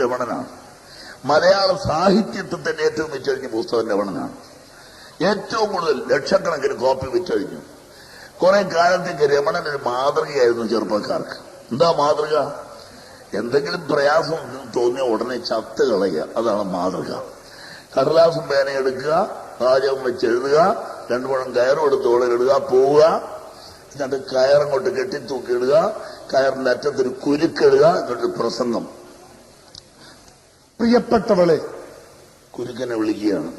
രമണനാണ്. മലയാള സാഹിത്യത്തിൽ തന്നെ ഏറ്റവും വിറ്റഴിഞ്ഞ പുസ്തകം രമണനാണ്. ഏറ്റവും കൂടുതൽ ലക്ഷക്കണക്കിന് കോപ്പി വിറ്റഴിഞ്ഞു. കുറെ കാലത്തേക്ക് രമണൻ ഒരു മാതൃകയായിരുന്നു ചെറുപ്പക്കാർക്ക്. എന്താ മാതൃക? എന്തെങ്കിലും പ്രയാസം തോന്നിയ ഉടനെ ചത്ത് കളയുക, അതാണ് മാതൃക. കടലാസും പേന എടുക്കുക, പാചകം വെച്ച് എഴുതുക, 2 മുഴം കയറും എടുത്ത് തോളിലിടുക, പോവുക. എന്നിട്ട് കയറങ്ങോട്ട് കെട്ടിത്തൂക്കിയിടുക, കയറിന്റെ അറ്റത്തൊരു കുരുക്കിടുക, എന്നിട്ട് പ്രസംഗം. പ്രിയപ്പെട്ടവളെ, കുരുക്കനെ വിളിക്കുകയാണ്.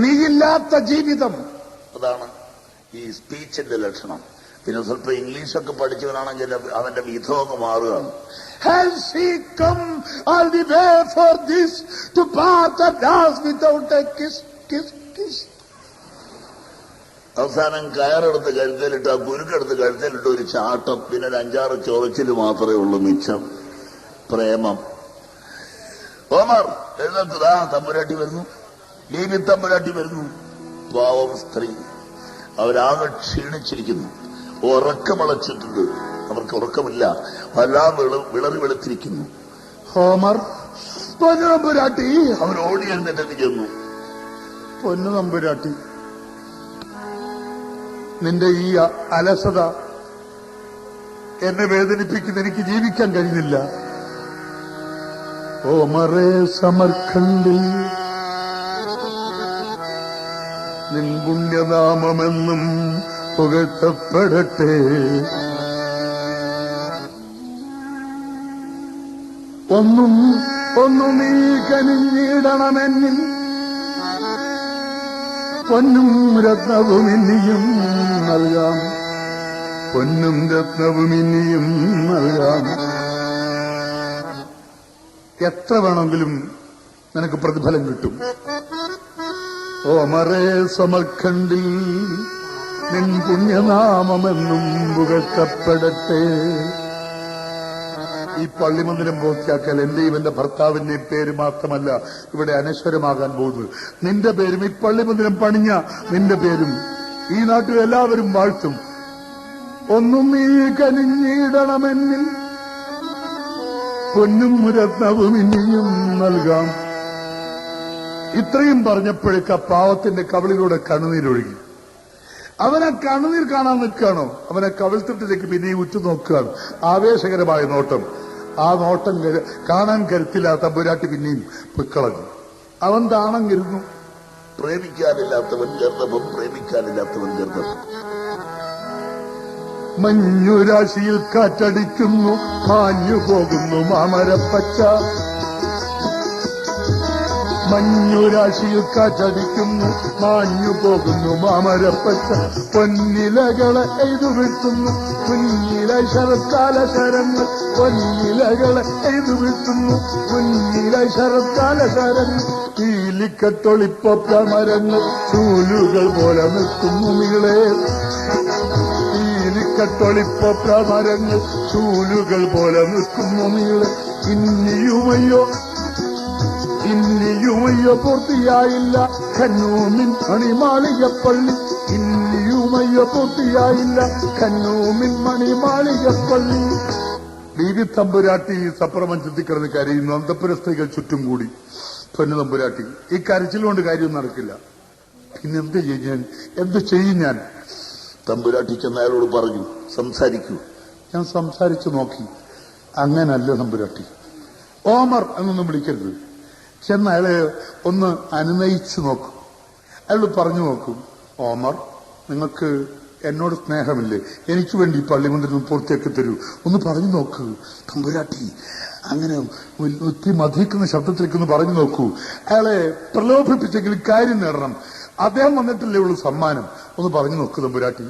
നീയില്ലാത്ത ജീവിതം. അതാണ് ഈ സ്പീച്ചിന്റെ ലക്ഷണം. പിന്നെ സ്വല്പം ഇംഗ്ലീഷൊക്കെ പഠിച്ചവനാണെങ്കിൽ അവന്റെ വിധമൊക്കെ മാറുകയാണ്. Has he come all the way for this, to part the dance without a kiss, kiss, kiss? അവസാനം കയറെടുത്ത് കഴുത്തേലിട്ട്, ആ കുരുക്കെടുത്ത് കഴുത്തേലിട്ട് ഒരു ചാട്ടം, പിന്നെ ഒരു 5-6 ചൊവച്ചിൽ മാത്രമേ ഉള്ളൂ മിച്ചം. പ്രേമം. ഓമർ എഴുന്നേൽത്തതാ, തമ്പുരാട്ടി വരുന്നു, ബീബി തമ്പുരാട്ടി വരുന്നു. പാവം സ്ത്രീ, അവരാകെ ക്ഷീണിച്ചിരിക്കുന്നു, ഉറക്കമളച്ചിട്ടുണ്ട്, അവർക്ക് ഉറക്കമില്ല, എല്ലാം വിളറി വെളുത്തിരിക്കുന്നു. ഹോമർ, പൊന്നു തമ്പുരാട്ടി. അവർ ഓടി എഴുന്നേറ്റ് ചെന്നു. പൊന്നു തമ്പുരാട്ടി, നിന്റെ ഈ അലസത എന്നെ വേദനിപ്പിക്കുന്ന, എനിക്ക് ജീവിക്കാൻ കഴിയുന്നില്ല. ഓമറേ സമർഖണ്ഡിൽ നിൻ പുണ്യനാമമെന്നും പുകഴ്ത്തപ്പെടട്ടെ. ഒന്നും നീ കനിഞ്ഞിടണമെന്നിൽ, പൊന്നും രത്നവും ഇനിയും നൽകാം, പൊന്നും രത്നവും ഇനിയും നൽകാം. എത്ര വേണമെങ്കിലും നിനക്ക് പ്രതിഫലം കിട്ടും. ഓമറേ സമർഖണ്ഡിൽ നിൻ പുണ്യനാമമെന്നും പുകഴ്ത്തപ്പെടട്ടെ. ഈ പള്ളിമന്ദിരം പൂർത്തിയാക്കിയാൽ എന്റെയും എന്റെ ഭർത്താവിന്റെയും പേര് മാത്രമല്ല ഇവിടെ അനശ്വരമാകാൻ പോകുന്നത്. നിന്റെ പേരും, ഈ പള്ളിമന്ദിരം പണിഞ്ഞ നിന്റെ പേരും ഈ നാട്ടിൽ എല്ലാവരും വാഴ്ത്തും. ഒന്നും നീ കനിഞ്ഞിടണമെന്നിൽ, പൊന്നും രത്നവും ഇനിയും നൽകാം. ഇത്രയും പറഞ്ഞപ്പോഴേക്ക് ആ പാവത്തിന്റെ കവിളിലൂടെ കണ്ണുനീരൊഴുകി. അവനെ കണ്ണുനീർ കാണാൻ നിൽക്കുകയാണോ? അവനെ കവിൾത്തിട്ടിലേക്ക് പിന്നെയും ഉറ്റുനോക്കുകയാണ്. ആവേശകരമായ നോട്ടം. ആ നോട്ടം കാണാൻ കരുത്തില്ലാത്ത തമ്പുരാട്ടി പിന്നെയും പൊയ്ക്കളഞ്ഞു. അവൻ താണം കരുന്നു. പ്രേമിക്കാനില്ലാത്തവൻ ഗർഭം, പ്രേമിക്കാനില്ലാത്തവൻ ഗർഭം. മഞ്ഞുരാശിയിൽ കാറ്റടിക്കുന്നു, മാഞ്ഞു പോകുന്നു മാമരപ്പച്ച. മഞ്ഞുരാശിയിൽ കാറ്റടിക്കുന്നു, മാഞ്ഞു പോകുന്നു മാമരപ്പച്ച. പൊന്നിലകളെ എയ്തു വീഴ്ത്തുന്നു കുഞ്ഞിലെ ശരത്കാല ശരങ്ങൾ, പൊന്നിലകളെ എയ്തു വീഴ്ത്തുന്നു കുഞ്ഞിലെ ശരത്കാല ശരങ്ങൾ. പീലിക്കട്ടൊളിപ്പൊപ്പ മരങ്ങൾ ചൂലുകൾ പോലെ നിൽക്കുന്നു നീളെ. പീലിക്കട്ടൊളിപ്പൊപ്പ മരങ്ങൾ ചൂലുകൾ പോലെ നിൽക്കുന്നു നീളെ. ഇന്നിയുമയ്യോ പൂർത്തിയായില്ല കന്നൂമിൻ മണിമാളികപ്പള്ളി. ഇന്നിയുമയ്യോ പൂർത്തിയായില്ല കന്നൂമിൻ മണിമാളികപ്പള്ളി. ബീവി തമ്പുരാട്ടി സപ്രമഞ്ചത്തിൽ കിടന്ന് കരയുന്നു. അന്തപ്പുര സ്ത്രീകൾ ചുറ്റും കൂടി. പൊന്നു തമ്പുരാട്ടി, ഈ കരച്ചിൽ കൊണ്ട് കാര്യമൊന്നും നടക്കില്ല. പിന്നെന്ത് ചെയ്യും ഞാൻ? തമ്പുരാട്ടി ചെന്ന് അയാളോട് പറഞ്ഞു, സംസാരിക്കൂ. ഞാൻ സംസാരിച്ചു നോക്കി. അങ്ങനല്ല തമ്പുരാട്ടി, ഓമർ എന്നൊന്നും വിളിക്കരുത്. ചെന്ന് അയാളെ ഒന്ന് അനുനയിച്ചു നോക്കും. അയാൾ പറഞ്ഞു നോക്കും, ഓമർ, നിങ്ങൾക്ക് എന്നോട് സ്നേഹമില്ലേ? എനിക്ക് വേണ്ടി ഈ പള്ളിമന്ദിരം പൂർത്തിയാക്കി തരൂ, ഒന്ന് പറഞ്ഞു നോക്കൂ. തമ്പുരാട്ടി അങ്ങനെ ഒത്തിരി മധിക്കുന്ന ശബ്ദത്തിലേക്കൊന്ന് പറഞ്ഞു നോക്കൂ. അയാളെ പ്രലോഭിപ്പിച്ചെങ്കിലും കാര്യം നേടണം. അദ്ദേഹം വന്നിട്ടില്ലേ ഉള്ളൂ സമ്മാനം. ഒന്ന് പറഞ്ഞു നോക്കൂ തമ്പുരാട്ടി.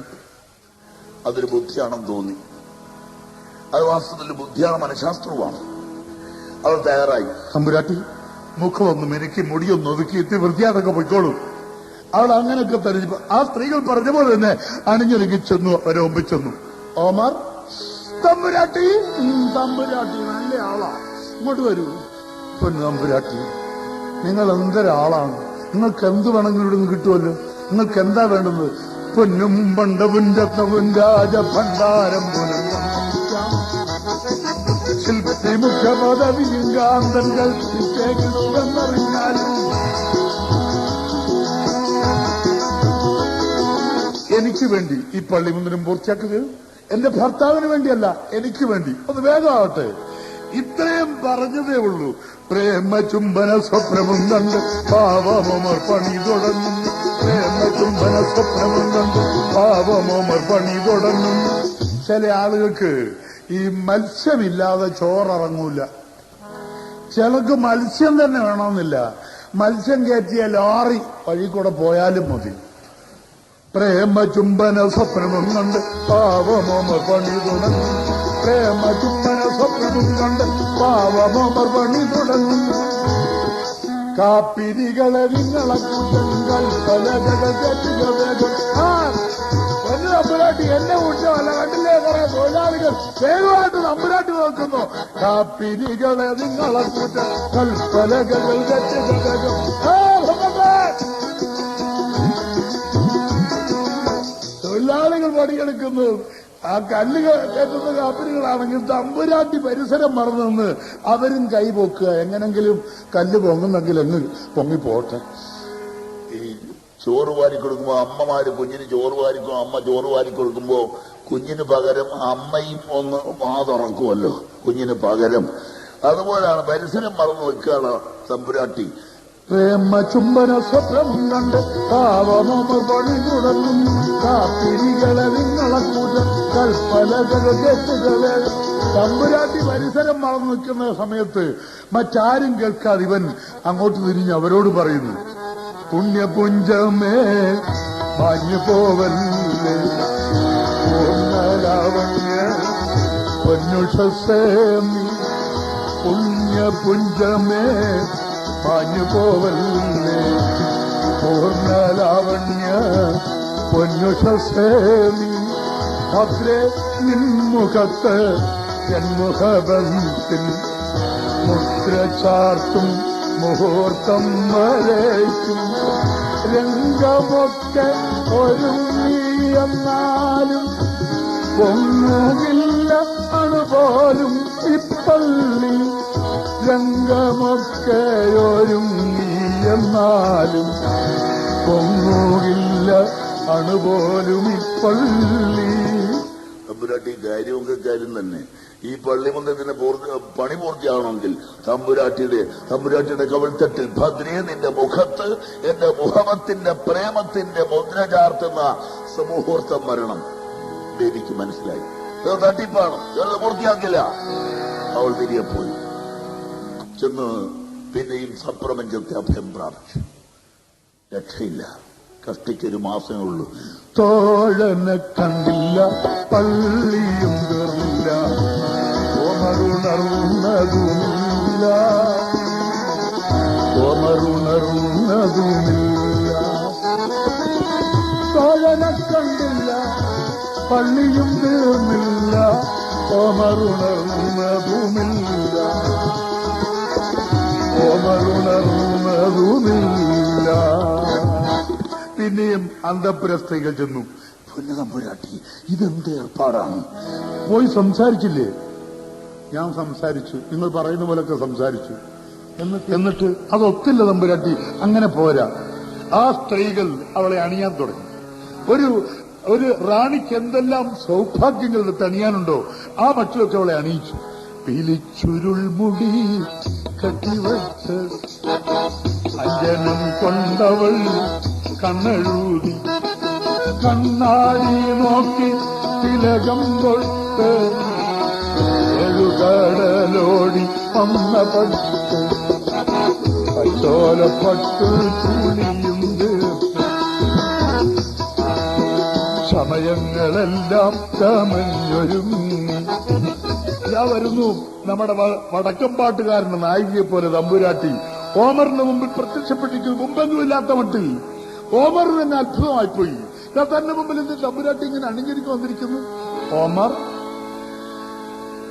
അതൊരു ബുദ്ധിയാണെന്ന് തോന്നി. അത് വാസ്തവത്തിൽ ബുദ്ധിയാണ്, മനഃശാസ്ത്രവുമാണ്. അവർ തയ്യാറായി. തമ്പുരാട്ടി, മുഖമൊന്നും എനിക്ക് മുടിയൊന്നും ഒതുക്കിയിട്ട് വൃത്തിയാതൊക്കെ പോയിക്കോളൂ. അവൾ അങ്ങനെയൊക്കെ തരിഞ്ഞു. ആ സ്ത്രീകൾ പറഞ്ഞ പോലെ തന്നെ അണിഞ്ഞൊരുങ്ങി ചെന്നു, അവരെ ഒമ്പിച്ചെന്നു. ഓമർ, തമ്പുരാട്ടി നല്ല ആളാ, ഇങ്ങോട്ട് വരൂ. പൊന്നു തമ്പുരാട്ടി, നിങ്ങൾ എന്തൊരാളാണ്. നിങ്ങൾക്ക് എന്ത് വേണമെങ്കിലും ഇവിടെ നിന്ന് കിട്ടുമല്ലോ. നിങ്ങൾക്ക് എന്താ വേണ്ടുന്നത്? പൊന്നും പണ്ടവും രത്നവും രാജഭണ്ഡാരം പോലും ശില്പ വിമുഖ പദവിയും കാന്തങ്ങൾ എന്നറിഞ്ഞാലും എനിക്ക് വേണ്ടി ഈ പള്ളി മുന്നിലും പൂർത്തിയാക്കുക. എന്റെ ഭർത്താവിന് വേണ്ടിയല്ല, എനിക്ക് വേണ്ടി. ഒന്ന് വേഗമാവട്ടെ. ഇത്രയും പറഞ്ഞതേ ഉള്ളൂ. പ്രേമ ചുംബന സ്വപ്നവും കണ്ട് പാവമോമർ പണി തുടങ്ങും. പ്രേമ ചുംബന സ്വപ്നവും കണ്ട് പാവമോമർ പണി തുടങ്ങും. ചില ആളുകൾക്ക് ഈ മത്സ്യമില്ലാതെ ചോറിറങ്ങൂല. ചിലർക്ക് മത്സ്യം തന്നെ വേണമെന്നില്ല. മത്സ്യം കയറ്റിയ ലോറി വഴി കൂടെ പോയാലും മതി. പ്രേമ ചുംബന സ്വപ്നവും കണ്ട് പാവമോമർ പണി തുടങ്ങും. പ്രേമ ചുംബന സ്വപ്നവും കണ്ട് പാവമോമർ പണി തുടങ്ങും. കാപ്പിരികളെ നിങ്ങളെ കൂട്ടങ്ങൾ പലകൾ തെറ്റുക വേഗം. തമ്പുരാട്ടി എന്നെ കുറ്റമല്ല, കണ്ടില്ലേ കുറെ തൊഴിലാളികൾ വേഗമായിട്ട് തമ്പുരാട്ടി നോക്കുന്നു. കാപ്പിരികളെ നിങ്ങളെ കൂട്ടങ്ങൾ പലകൾ തെറ്റുക വേഗം. തൊഴിലാളികൾ പണിയെടുക്കുന്നു. ആ കല്ല് കയറ്റുന്ന കാപ്പിരികളാണെങ്കിൽ തമ്പുരാട്ടി പരിസരം മറന്നു അവരും കൈപോക്കുക. എങ്ങനെങ്കിലും കല്ല് പൊങ്ങുന്നെങ്കിൽ അങ്ങ് പൊങ്ങിപ്പോട്ടെ. ഈ ചോറ് വാരി കൊടുക്കുമ്പോ അമ്മമാര് കുഞ്ഞിന് ചോറ് വാരിക്കും. അമ്മ ചോറ് വാരി കൊടുക്കുമ്പോ കുഞ്ഞിന് പകരം അമ്മയും ഒന്ന് തുറക്കുമല്ലോ കുഞ്ഞിന് പകരം. അതുപോലെയാണ് പരിസരം മറന്നു വെക്കുകയാണ് തമ്പുരാട്ടി. പ്രേമ ചുംബന സ്വപ്നം കണ്ട് പാവമോമർ പണി തുടങ്ങും. കാപ്പിരികളെ നിങ്ങളെ കൂട്ടം കൽപ്പലകളെ കേട്ടുകളെ. തമ്പുരാട്ടി പരിസരം മറന്നു നിൽക്കുന്ന സമയത്ത് മറ്റാരും കേൾക്കാതെ ഇവൻ അങ്ങോട്ട് തിരിഞ്ഞ് അവരോട് പറയുന്നു, പുണ്യപുഞ്ചമേ മാഞ്ഞു പോവല്ലേ പൂർണ്ണലാവണ്യ പൊന്നുഷസേമി. പുണ്യപുഞ്ചമേ മാഞ്ഞു പോവല്ലേ പൂർണ്ണലാവണ്യ പൊന്നുഷസേമി. ഭദ്രേ നിൻമുഖത്ത് ജന്മുഖബന്ധത്തിൽ മുദ്ര ചാർത്തും മുഹൂർത്തം വരയ്ക്കും. രംഗമൊക്കെ ഒരുങ്ങിയെന്നാലും പൊങ്ങുകില്ല അണുപോലും ഇപ്പള്ളി. രംഗമൊക്കെ ഒരുങ്ങിയെന്നാലും പൊങ്ങുകില്ല അണുപോലും ഇപ്പള്ളി. തമ്പുരാട്ടി കാര്യമൊക്കെ കാര്യം തന്നെ. ഈ പള്ളി മുന്നതിന് പണി പൂർത്തിയാവണമെങ്കിൽ തമ്പുരാട്ടിയുടെ കവിൾത്തട്ടിൽ ഭദ്രേ നിന്റെ മുഖത്ത് എന്റെ മുഹമ്മത്തിന്റെ പ്രേമത്തിന്റെ മുദ്ര ചാർത്തുന്ന മുഹൂർത്തം വരണം. ദേവിക്ക് മനസ്സിലായി തട്ടിപ്പാണ്, ചെറുത് പൂർത്തിയാക്കില്ല. അവൾ തിരികെ പോയി ചെന്ന് പിന്നെയും സപ്രപഞ്ചത്തെ അഭയം പ്രാപിച്ചു. രക്ഷയില്ല. കഷ്ടിച്ചൊരു മാസമേ ഉള്ളൂ. തോഴനെ കണ്ടില്ല, പള്ളിയും തീർന്നില്ല, ഓമറുണർന്നതുമില്ല, ഓമറുണർന്നതുമില്ല. തോഴനെ കണ്ടില്ല, പള്ളിയും തീർന്നില്ല, ഓമറുണർന്നതുമില്ല, ഓമറുണർന്നതുമില്ല. പിന്നെയും അന്തഃപുര സ്ത്രീകൾ ചെന്നു. പൊന്നു തമ്പുരാട്ടി, ഇതെന്ത് ഏർപ്പാടാണ്? പോയി സംസാരിച്ചില്ലേ? ഞാൻ സംസാരിച്ചു, നിങ്ങൾ പറയുന്ന പോലൊക്കെ സംസാരിച്ചു. എന്നിട്ട് അതൊത്തില്ല തമ്പുരാട്ടി, അങ്ങനെ പോരാ. ആ സ്ത്രീകൾ അവളെ അണിയാൻ തുടങ്ങി. ഒരു റാണിക്ക് എന്തെല്ലാം സൗഭാഗ്യങ്ങൾ തണിയാനുണ്ടോ ആ മറ്റൊക്കെ അവളെ അണിയിച്ചു. പിലിച്ചുരുൾ മുടി കെട്ടിവച്ച് അഞ്ജനം കൊണ്ടവൾ കണ്ണെഴുതി, കണ്ണാടി നോക്കി തിലകം കൊട്ട് എഴുകടലോടി വന്ന പട്ട് പച്ചോലപ്പട്ടു ചൂളിയും സമയങ്ങളെല്ലാം ചമഞ്ഞൊരുങ്ങി. ഇതാ വരുന്നു നമ്മുടെ വടക്കം പാട്ടുകാരന്റെ നായികയെ പോലെ തമ്പുരാട്ടി. ഓമറിന് മുമ്പിൽ പ്രത്യക്ഷപ്പെട്ടിരിക്കുന്നു മുമ്പെങ്ങുമില്ലാത്ത മട്ടിൽ. ഓമർ തന്നെ അത്ഭുതമായിപ്പോയി. തന്നെ മുമ്പിൽ എന്ത് തമ്പുരാട്ടി ഇങ്ങനെ അണിഞ്ഞിരിക്കും വന്നിരിക്കുന്നു? ഓമർ,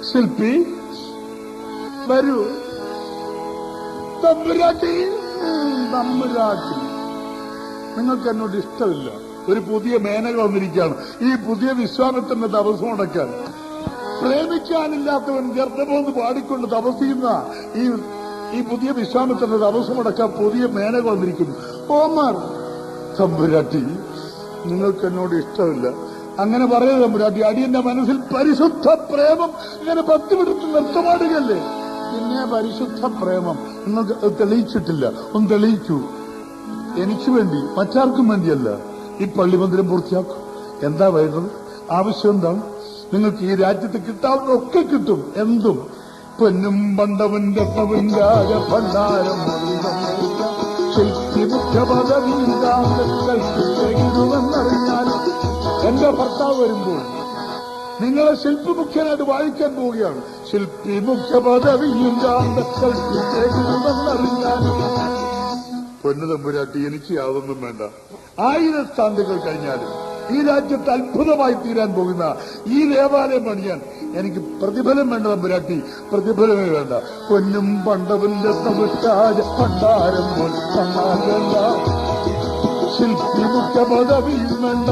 ശില്പി വരൂ. തമ്പുരാട്ടി, തമ്പുരാട്ടി, നിങ്ങൾക്ക് എന്നോട് ഇഷ്ടമില്ല. ഒരു പുതിയ മേനക വന്നിരിക്കുകയാണ് ഈ പുതിയ വിശ്വാമിത്രന്റെ തപസ് മുടക്കാൻ. പ്രേമിക്കാനില്ലാത്തവൻ ഗർഭമെന്ന് പാടിക്കൊണ്ട് തപസ്സിയുന്ന ഈ പുതിയ വിശ്വാമിത്രന്റെ തപസ് മുടക്കാൻ പുതിയ മേനക വന്നിരിക്കുന്നു. ഓമാർ തമ്പുരാട്ടി, നിങ്ങൾക്ക് എന്നോട് ഇഷ്ടമില്ല, അങ്ങനെ പറയുന്നത് തമ്പുരാട്ടി. അടിയന്റെ മനസ്സിൽ പരിശുദ്ധ പ്രേമം ഇങ്ങനെ പത്തിവിടുത്ത് നിർത്തമാടുകയല്ലേ. പിന്നെ പരിശുദ്ധ പ്രേമം നിങ്ങൾക്ക് തെളിയിച്ചിട്ടില്ല, ഒന്ന് തെളിയിക്കൂ. എനിക്ക് വേണ്ടി, മറ്റാർക്കും വേണ്ടിയല്ല. ഈ പള്ളിമന്ദിരം പൂർത്തിയാക്കും. എന്താ വേണ്ടത്? ആവശ്യം എന്താണ്? നിങ്ങൾക്ക് ഈ രാജ്യത്ത് കിട്ടാവുന്ന ഒക്കെ കിട്ടും, എന്തും. പൊന്നും പണ്ടവും രത്നവും രാജഭണ്ഡാരം ശില്പി മുഖ്യ പദവിയിടുമെന്നറിഞ്ഞാൽ എന്റെ ഭർത്താവ് വരുമ്പോൾ നിങ്ങളെ ശില്പി മുഖ്യനായിട്ട് വായിക്കാൻ പോവുകയാണ്. ശില്പി മുഖ്യ പദവിയും ഇടുമെന്നറിഞ്ഞാൽ പൊന്നു തമ്പുരാട്ടി, എനിക്ക് യാതൊന്നും വേണ്ട. 1000 സ്ഥാന്തുകൾ കഴിഞ്ഞാലും ഈ രാജ്യത്ത് അത്ഭുതമായി തീരാൻ പോകുന്ന ഈ ദേവാലയം പണിയാൻ എനിക്ക് പ്രതിഫലം വേണ്ട തമ്പുരാട്ടി, പ്രതിഫലമേ വേണ്ട. പൊന്നും പണ്ടവും ഭണ്ഡാരം വേണ്ട, ശില്പി മുഖ്യ പദവിയും വേണ്ട.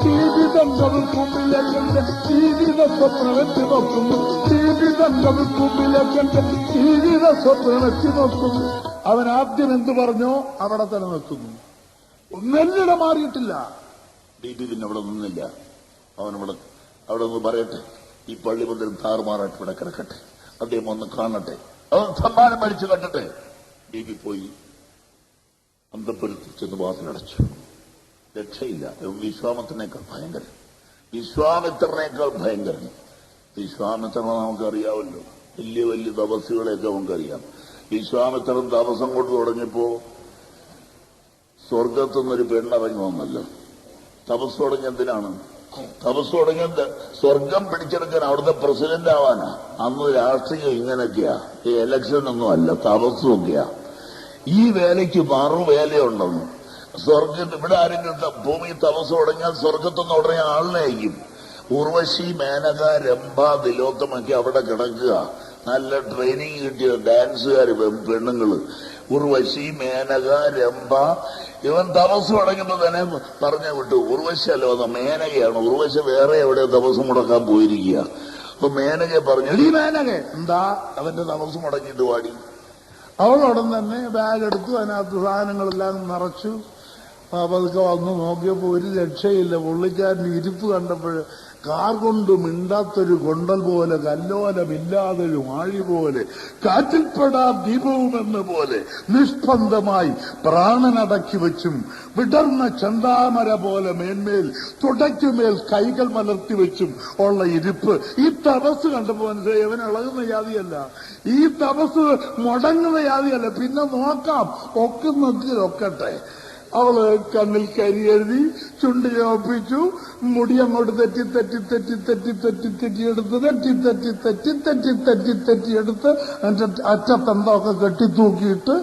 ജീവിതങ്ങളും മുമ്പിലേക്കെന്റെ ജീവിത സ്വപ്നമെത്തി നോക്കുന്നു, ജീവിതങ്ങളും മുമ്പിലേക്കെന്റെ ജീവിത സ്വപ്നമെത്തി നോക്കുന്നു. അവൻ ആദ്യം എന്ത് പറഞ്ഞോ അവിടെ തന്നെ നിൽക്കുന്നു, ഒന്നെല്ലിട മാറിയിട്ടില്ല. ബീബി പിന്നെ അവിടെ നിന്നില്ല. അവിടെ നിന്ന് പറയട്ടെ, ഈ പള്ളിമന്ദിരം താറുമാറായിട്ട് ഇവിടെ കിടക്കട്ടെ, അദ്ദേഹം ഒന്ന് കാണട്ടെ, അവൻ സമ്മാനം മേടിച്ചു കണ്ടട്ടെ. ബീബി പോയി അന്തപുരത്തിൽ ചെന്ന് വാതിലടച്ചു. രക്ഷയില്ല. വിശ്വാമിത്രനേക്കാൾ ഭയങ്കരൻ, വിശ്വാമിത്രനേക്കാൾ ഭയങ്കരൻ. വിശ്വാമിത്രനെ നമുക്കറിയാമല്ലോ, വലിയ വലിയ തപസ്സുകളെയൊക്കെ നമുക്കറിയാം. വിശ്വാമിത്രൻ തപസ്സം കൊണ്ട് തുടങ്ങിയപ്പോ സ്വർഗത്തുനിന്നൊരു പെണ്ണിറങ്ങി വന്നല്ലോ. തപസ് തുടങ്ങി എന്തിനാണ്? തപസ് തുടങ്ങിയത് സ്വർഗം പിടിച്ചെടുക്കാൻ, അവിടുത്തെ പ്രസിഡന്റ് ആവാനാ. അന്ന് രാഷ്ട്രീയം ഇങ്ങനെയൊക്കെയാ, ഈ ഇലക്ഷനൊന്നും അല്ല, തപസ്സുമൊക്കെയാ. ഈ വേലയ്ക്ക് മറുവേലയുണ്ടെന്ന്. ഇവിടെ ആരെങ്കിലും ഭൂമി തപസ് തുടങ്ങിയാൽ സ്വർഗത്തുനിന്ന് ഉടനെ ആളിനെ അയക്കും. ഉർവശി, മേനക, രംഭ, തിലോത്തമൊക്കെ അവിടെ കിടക്കുക. നല്ല ട്രെയിനിങ് കിട്ടിയ ഡാൻസുകാർ പെണ്ണുങ്ങള്. ഉർവശി, മേനക, രംഭ. ഇവൻ തപസ് തുടങ്ങുമ്പോ തന്നെ പറഞ്ഞു വിട്ടു, ഉർവശി അല്ല വന്ന മേനകയാണ്. ഉർവശി വേറെ എവിടെ തപസ് മുടക്കാൻ പോയിരിക്കുക. അപ്പൊ മേനക പറഞ്ഞു, ഈ മേനക എന്താ അവന്റെ തപസ് മുടങ്ങിയിട്ട് പാടി. അവളോടൻ തന്നെ ബാഗ് എടുത്തു, അതിനകത്ത് സാധനങ്ങളെല്ലാം നിറച്ചു. പതുക്കെ വന്ന് നോക്കിയപ്പോ ഒരു രക്ഷയില്ല. പുള്ളിക്കാരന്റെ ഇരിപ്പ് കണ്ടപ്പോൾ കാർ കൊണ്ട് മിണ്ടാത്തൊരു കൊണ്ടൽ പോലെ, കല്ലോലമില്ലാതൊരു ആഴി പോലെ, കാറ്റിൽപ്പെടാ ദീപവുമെന്ന പോലെ നിഷ്പന്ദമായി പ്രാണനടക്കി വെച്ചും വിടർന്ന ചന്താമര പോലെ മേന്മേൽ തുടയ്ക്കുമേൽ കൈകൾ മലർത്തി വെച്ചും ഉള്ള ഇരിപ്പ്. ഈ തപസ് കണ്ടപ്പോ മനസ്സിലായി, ഇവൻ ഇളകുന്ന ജാതിയല്ല, ഈ തപസ് മുടങ്ങുന്ന ജാതിയല്ല. പിന്നെ നോക്കാം, ഒക്കട്ടെ. അവള് കണ്ണിൽ കരി എഴുതി, ചുണ്ട് ചോപ്പിച്ചു, മുടി അങ്ങോട്ട് തെറ്റിയെടുത്ത് അറ്റത്തെന്തൊക്കെ കെട്ടിത്തൂക്കിയിട്ട്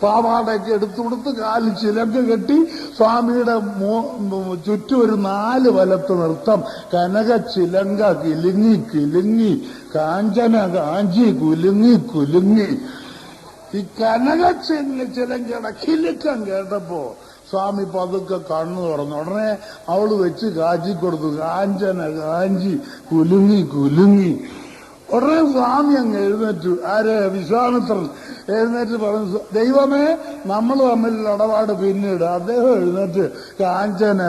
പാവാടയൊക്കെ എടുത്തു കൊടുത്ത് കാലിൽ ചിലങ്ക കെട്ടി സ്വാമിയുടെ ചുറ്റും ഒരു 4 വലത്ത് നൃത്തം. കനക ചിലങ്ക കിലുങ്ങി കിലുങ്ങി, കാഞ്ചന കാഞ്ചി കുലുങ്ങി കുലുങ്ങി. ഈ കനക ചിലങ്കയുടെ കിലുക്കം കേട്ടപ്പോ സ്വാമി പതുക്കെ കണ്ണു തുറന്നു. ഉടനെ അവള് വെച്ച് കാച്ചിക്കൊടുത്തു, കാഞ്ചന കാഞ്ചി കുലുങ്ങി കുലുങ്ങി. ഉടനെ സ്വാമി അങ്ങ് എഴുന്നേറ്റു. ആര്? വിശ്വാമിത്രൻ എഴുന്നേറ്റ് പറഞ്ഞു, ദൈവമേ, നമ്മൾ തമ്മിൽ ഇടപാട് പിന്നീട്. അദ്ദേഹം എഴുന്നേറ്റ് കാഞ്ചന